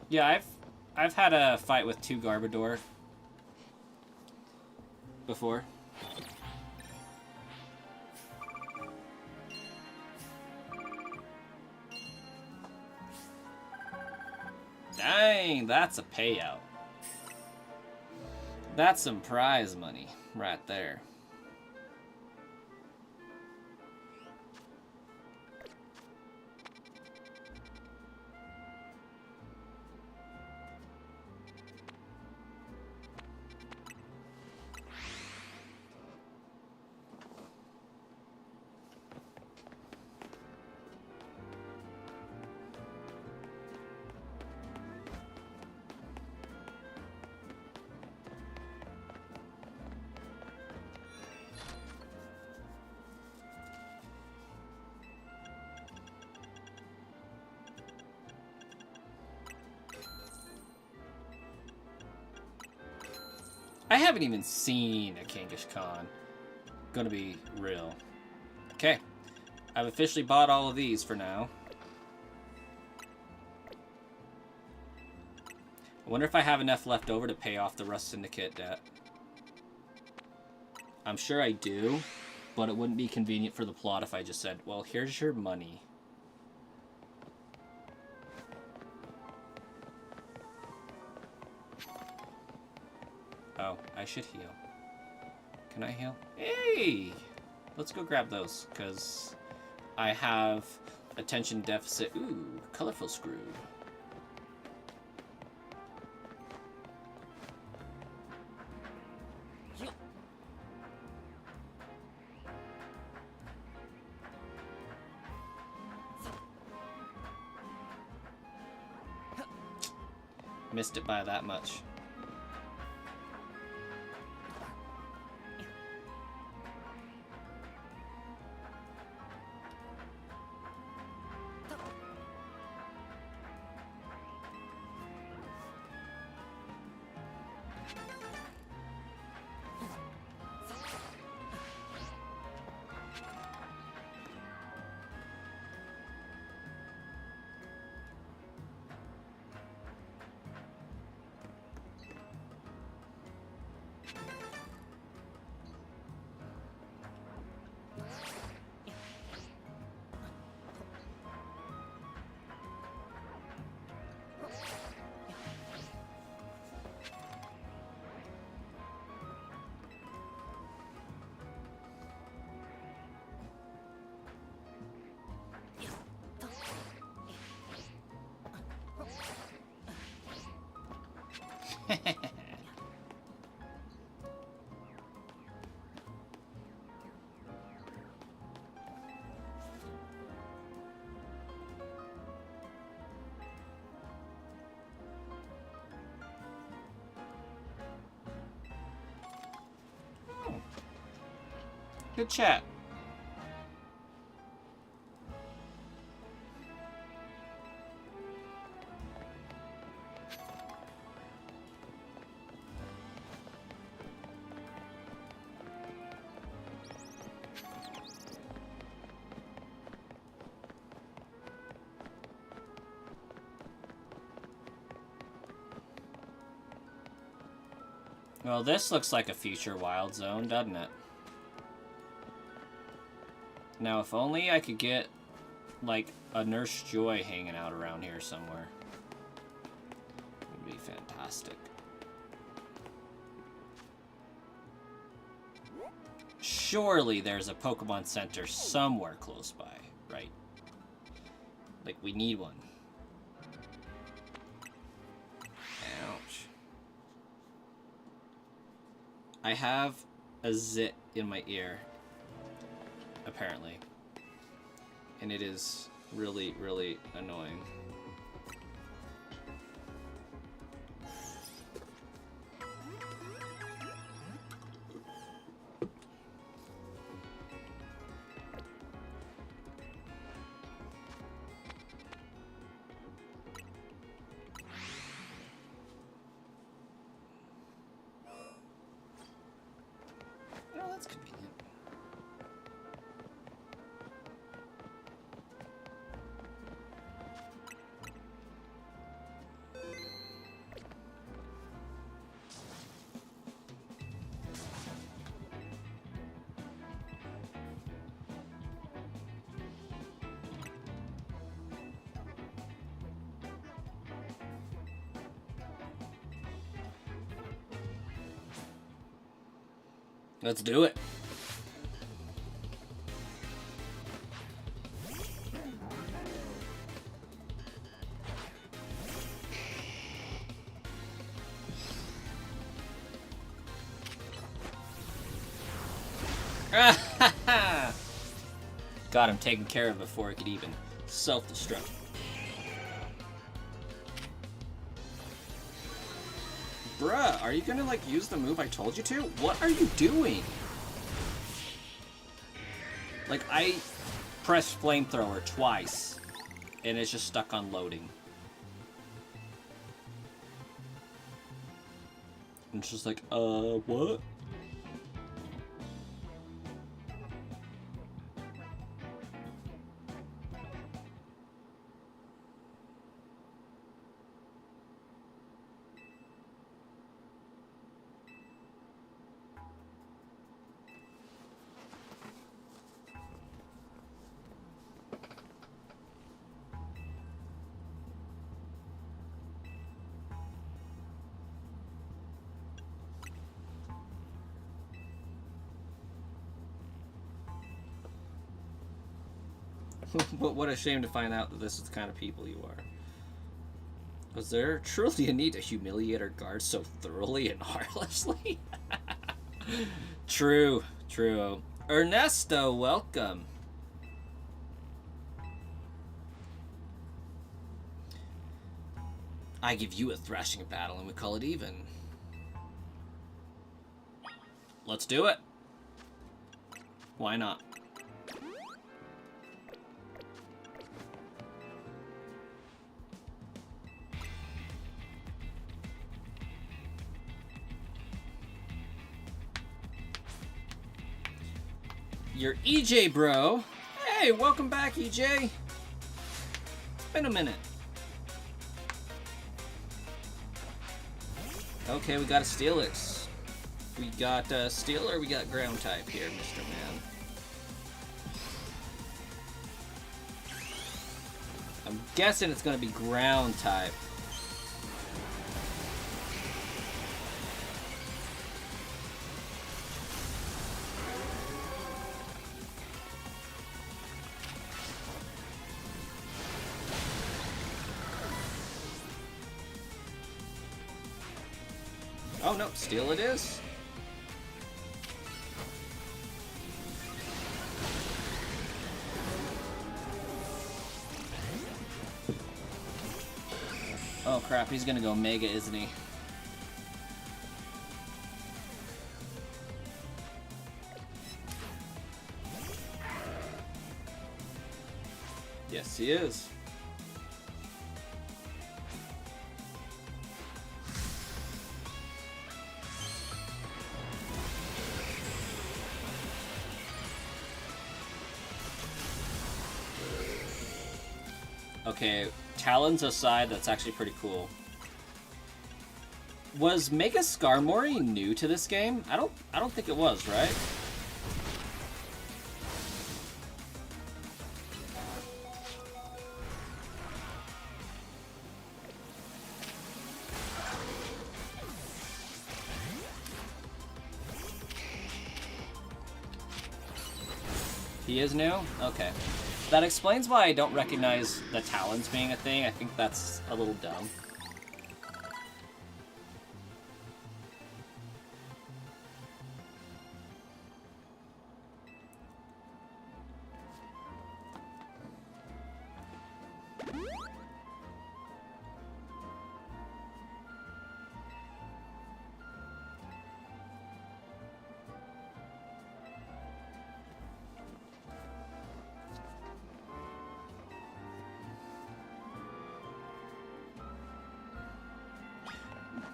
S1: Yeah, I've had a fight with 2 Garbodor before. Dang, that's a payout. That's some prize money right there. I haven't even seen a Kangaskhan. Gonna be real. Okay. I've officially bought all of these for now. I wonder if I have enough left over to pay off the Rust Syndicate debt. I'm sure I do, but it wouldn't be convenient for the plot if I just said, well, here's your money. Oh, I should heal. Can I heal? Hey! Let's go grab those, because I have attention deficit. Ooh, colorful screw. Missed it by that much. Good chat. Well, this looks like a future wild zone, doesn't it? Now, if only I could get, like, a Nurse Joy hanging out around here somewhere. It would be fantastic. Surely there's a Pokemon Center somewhere close by, right? Like, we need one. Ouch. I have a zit in my ear, apparently. And it is really, really annoying. Let's do it. Got him taken care of before it could even self-destruct. Bruh, are you gonna like use the move I told you to? What are you doing? Like, I pressed flamethrower twice and it's just stuck on loading. I'm just like, what? But what a shame to find out that this is the kind of people you are. Was there truly a need to humiliate our guards so thoroughly and heartlessly? True, true. Ernesto, welcome. I give you a thrashing battle and we call it even. Let's do it. Why not? You're EJ, bro. Hey, welcome back, EJ. It's been a minute. Okay, we got a Steelix. We got Steel or we got Ground type here, Mr. Man. I'm guessing it's gonna be Ground type. Oh no, Steel it is. Oh crap, he's gonna go Mega, isn't he? Yes, he is. Okay, Talons aside, that's actually pretty cool. Was Mega Skarmory new to this game? I don't think it was, right? He is new? Okay. That explains why I don't recognize the Talons being a thing. I think that's a little dumb.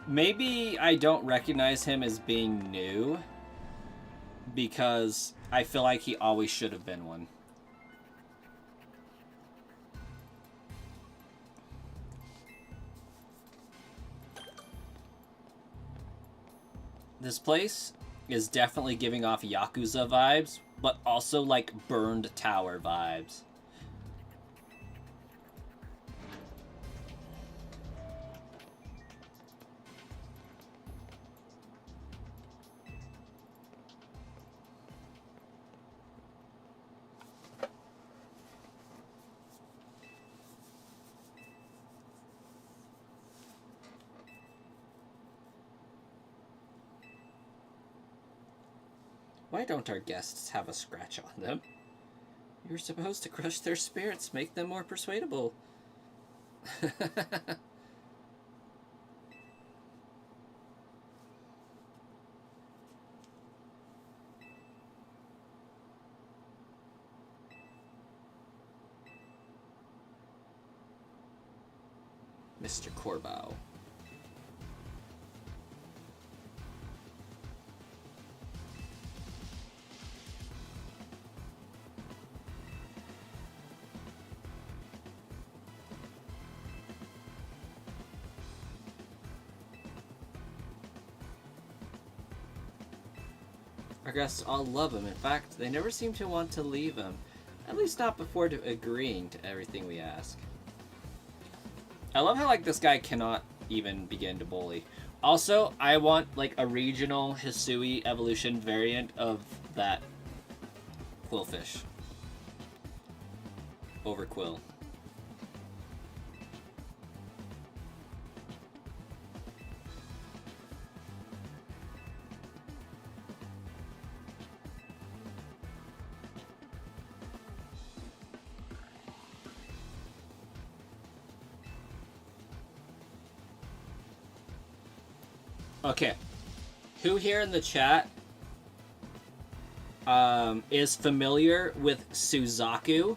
S1: Maybe I don't recognize him as being new because I feel like he always should have been one. This place is definitely giving off Yakuza vibes, but also like Burned Tower vibes. Why don't our guests have a scratch on them? You're supposed to crush their spirits, make them more persuadable. Mr. Corbow. Our guests all love him. In fact, they never seem to want to leave him. At least not before agreeing to everything we ask. I love how, like, this guy cannot even begin to bully. Also, I want, like, a regional Hisui evolution variant of that Quillfish. Over Quill. Okay. Who here in the chat is familiar with Suzaku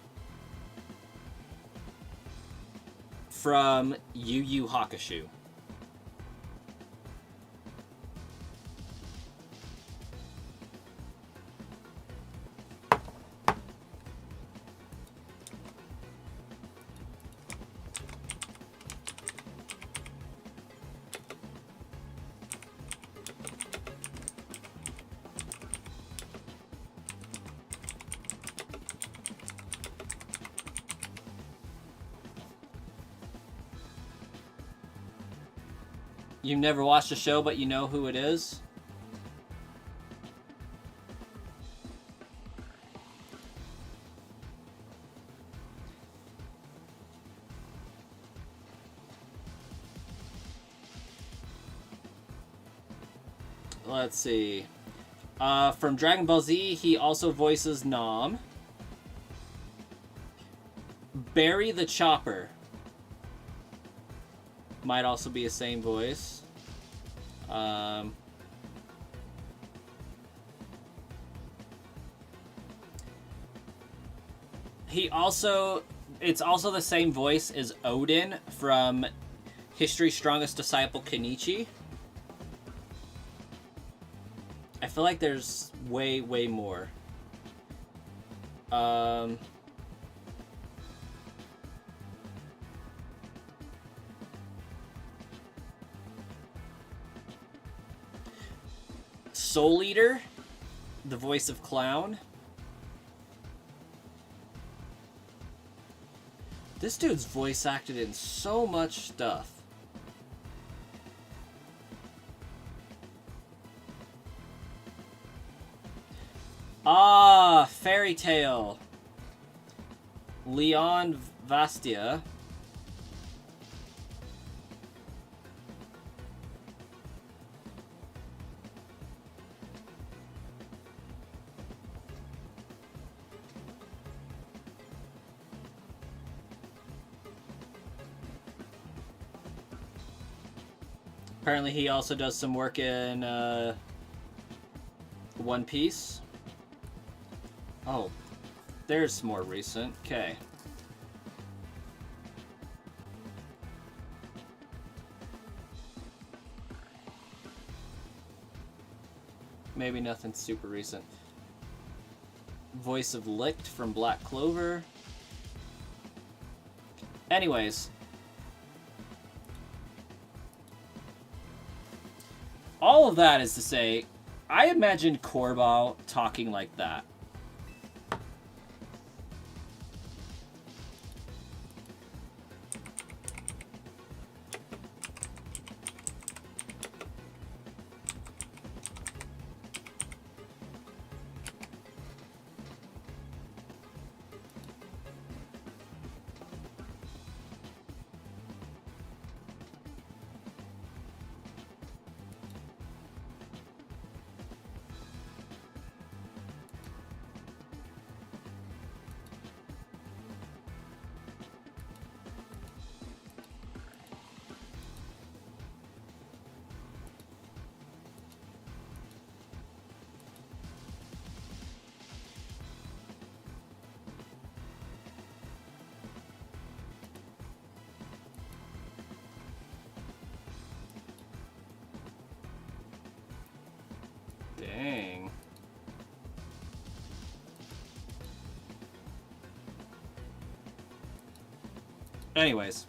S1: from Yu Yu Hakusho? You've never watched the show, but you know who it is? Let's see. From Dragon Ball Z, he also voices Nom. Barry the Chopper might also be the same voice. It's also the same voice as Odin from History's Strongest Disciple, Kenichi. I feel like there's way, way more. Soul Eater, the voice of Clown. This dude's voice acted in so much stuff. Ah, Fairy Tail. Leon Vastia. Apparently he also does some work in One Piece. Oh, there's more recent. Okay. Maybe nothing super recent. Voice of Licked from Black Clover. Anyways. All of that is to say, I imagined Corbow talking like that. Anyways,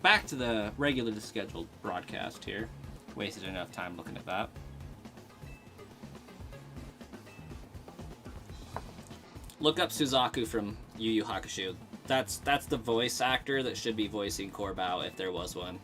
S1: back to the regularly scheduled broadcast here. Wasted enough time looking at that. Look up Suzaku from Yu Yu Hakusho. That's the voice actor that should be voicing Korbao if there was one.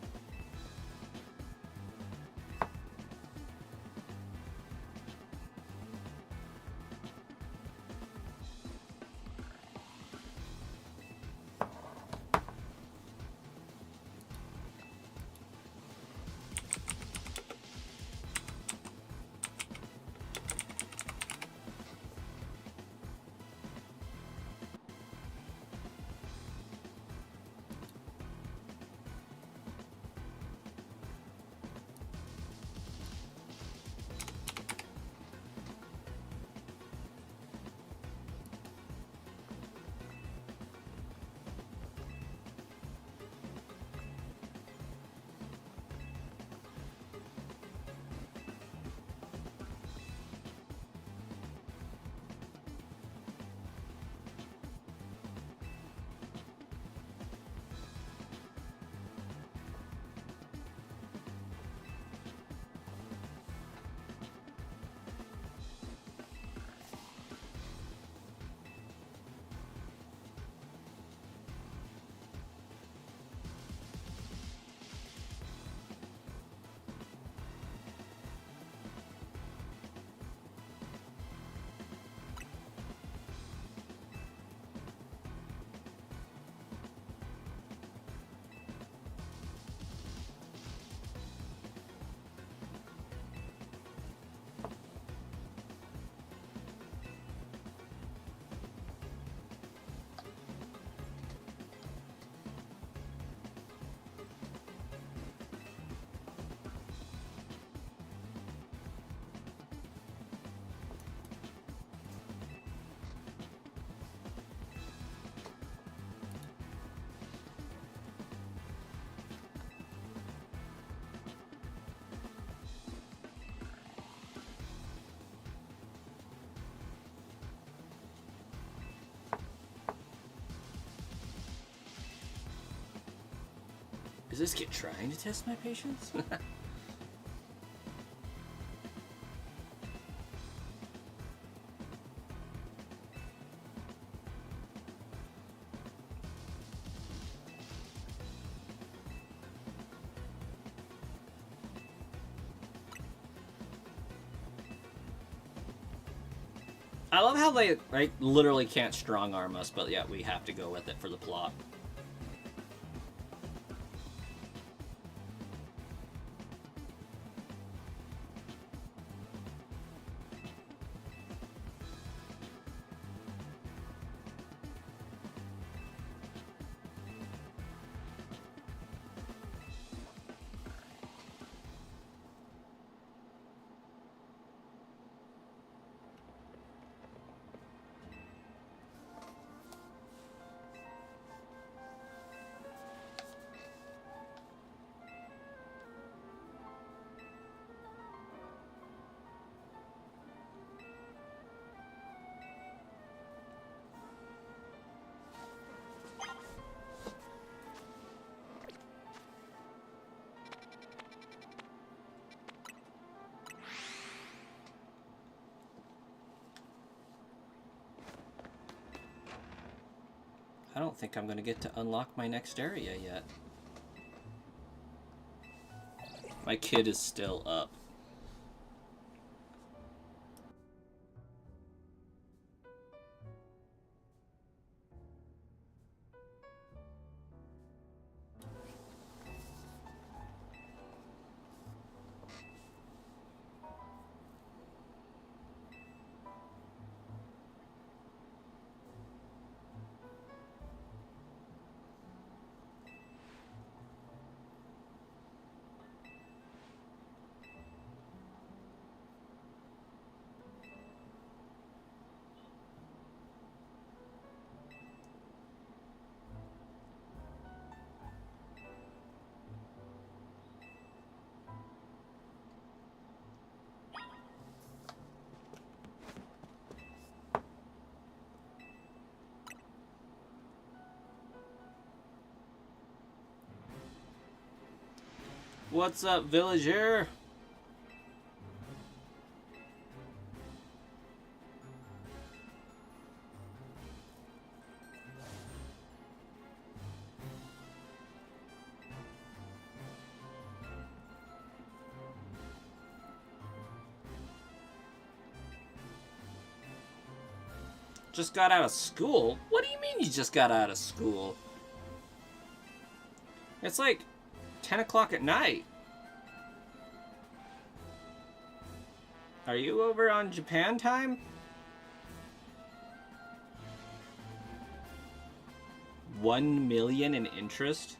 S1: Is this kid trying to test my patience? I love how they literally can't strong arm us, but yeah, we have to go with it for the plot. I don't think I'm going to get to unlock my next area yet. My kid is still up. What's up, villager? Just got out of school? What do you mean you just got out of school? It's like 10 o'clock at night. Are you over on Japan time? 1 million in interest?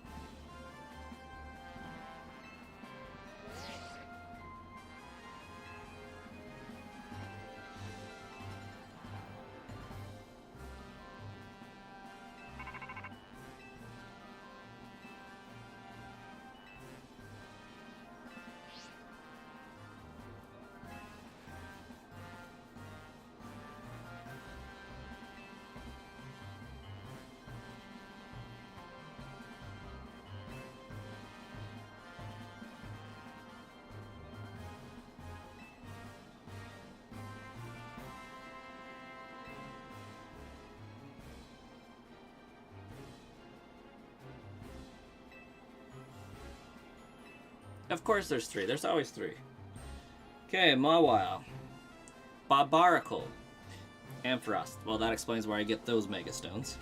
S1: Of course there's 3. There's always 3. Okay, Mawile. Barbarical. Ampharos. Well, that explains where I get those Mega Stones.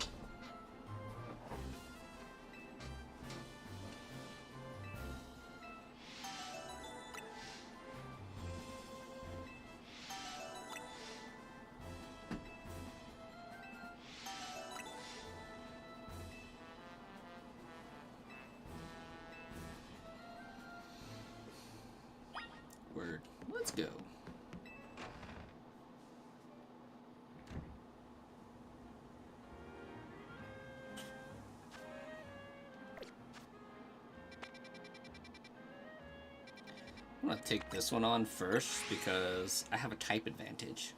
S1: Word. Let's go. I'm gonna take this one on first because I have a type advantage.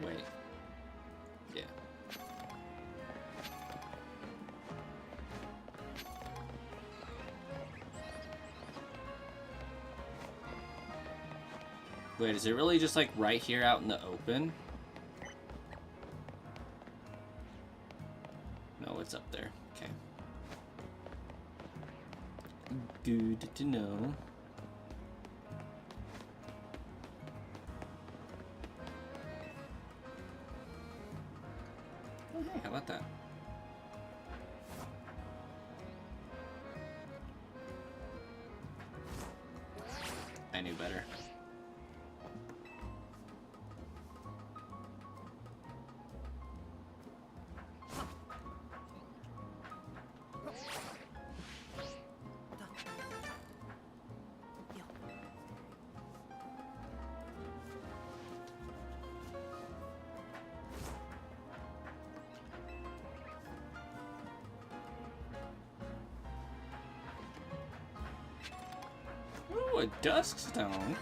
S1: Wait. Yeah. Wait, is it really just like right here out in the open? No, it's up there. Okay. Good to know. Oh, hey, how about that? I knew better. Ooh, a dusk stone.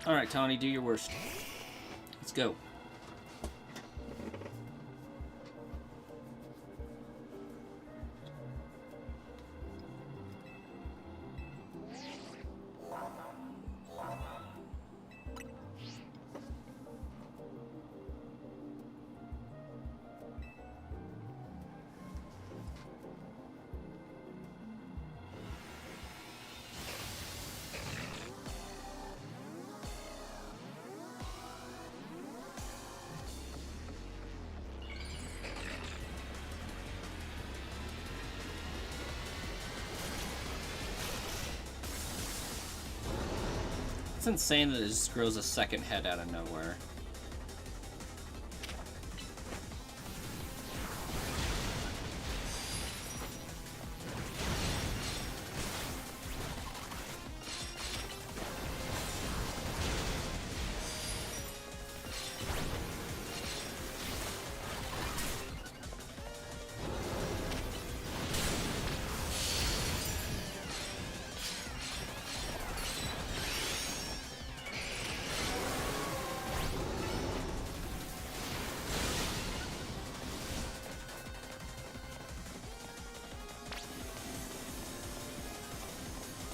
S1: Alright, Tawny, do your worst. Let's go. It's insane that it just grows a second head out of nowhere.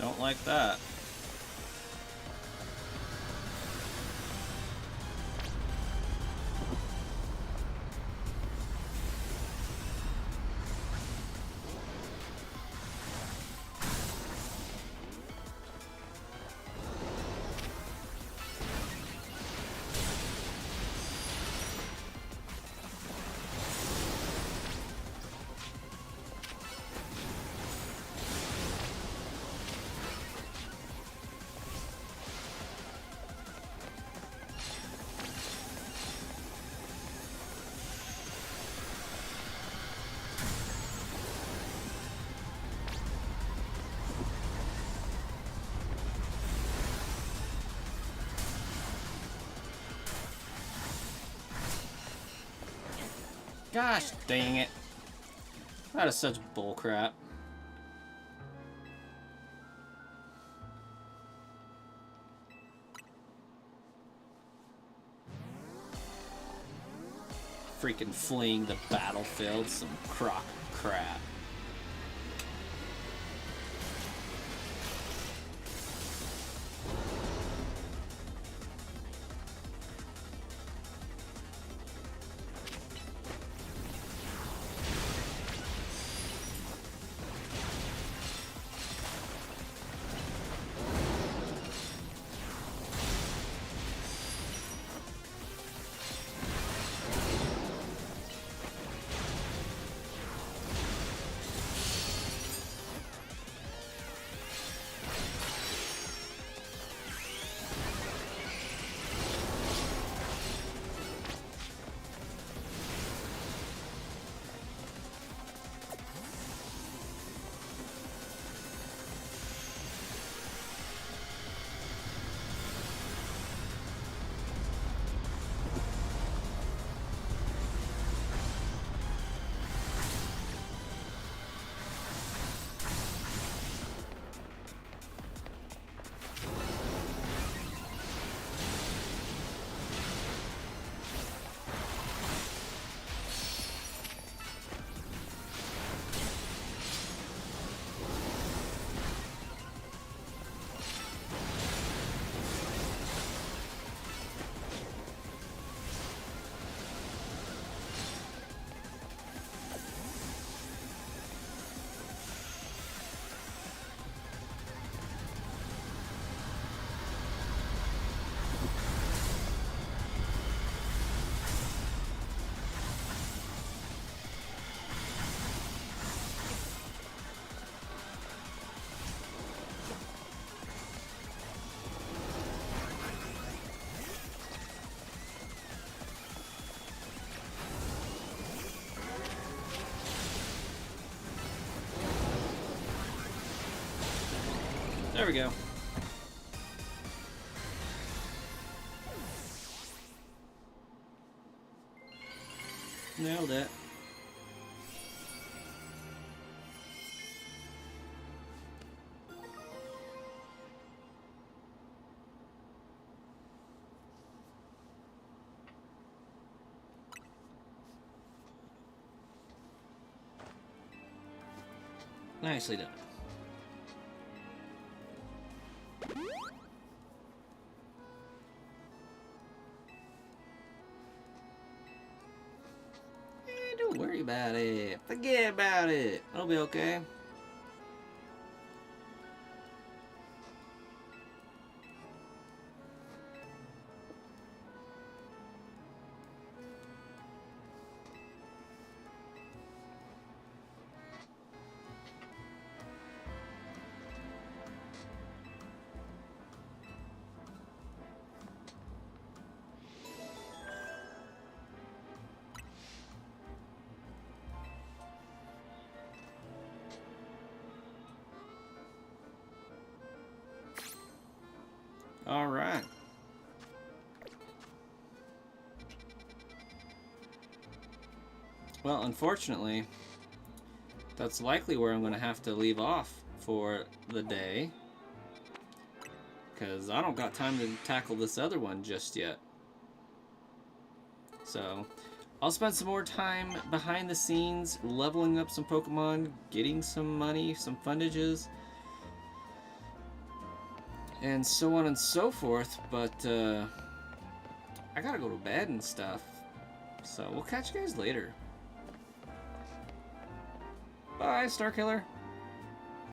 S1: Don't like that. Gosh dang it. That is such bullcrap. Freaking fleeing the battlefield, some crock crap. There we go. Nailed it. Nicely done. Don't worry about it. Forget about it. It'll be okay. All right. Well, unfortunately, that's likely where I'm going to have to leave off for the day, because I don't got time to tackle this other one just yet. So, I'll spend some more time behind the scenes, leveling up some Pokemon, getting some money, some fundages, and so on and so forth, but I gotta go to bed and stuff. So we'll catch you guys later. Bye, Starkiller.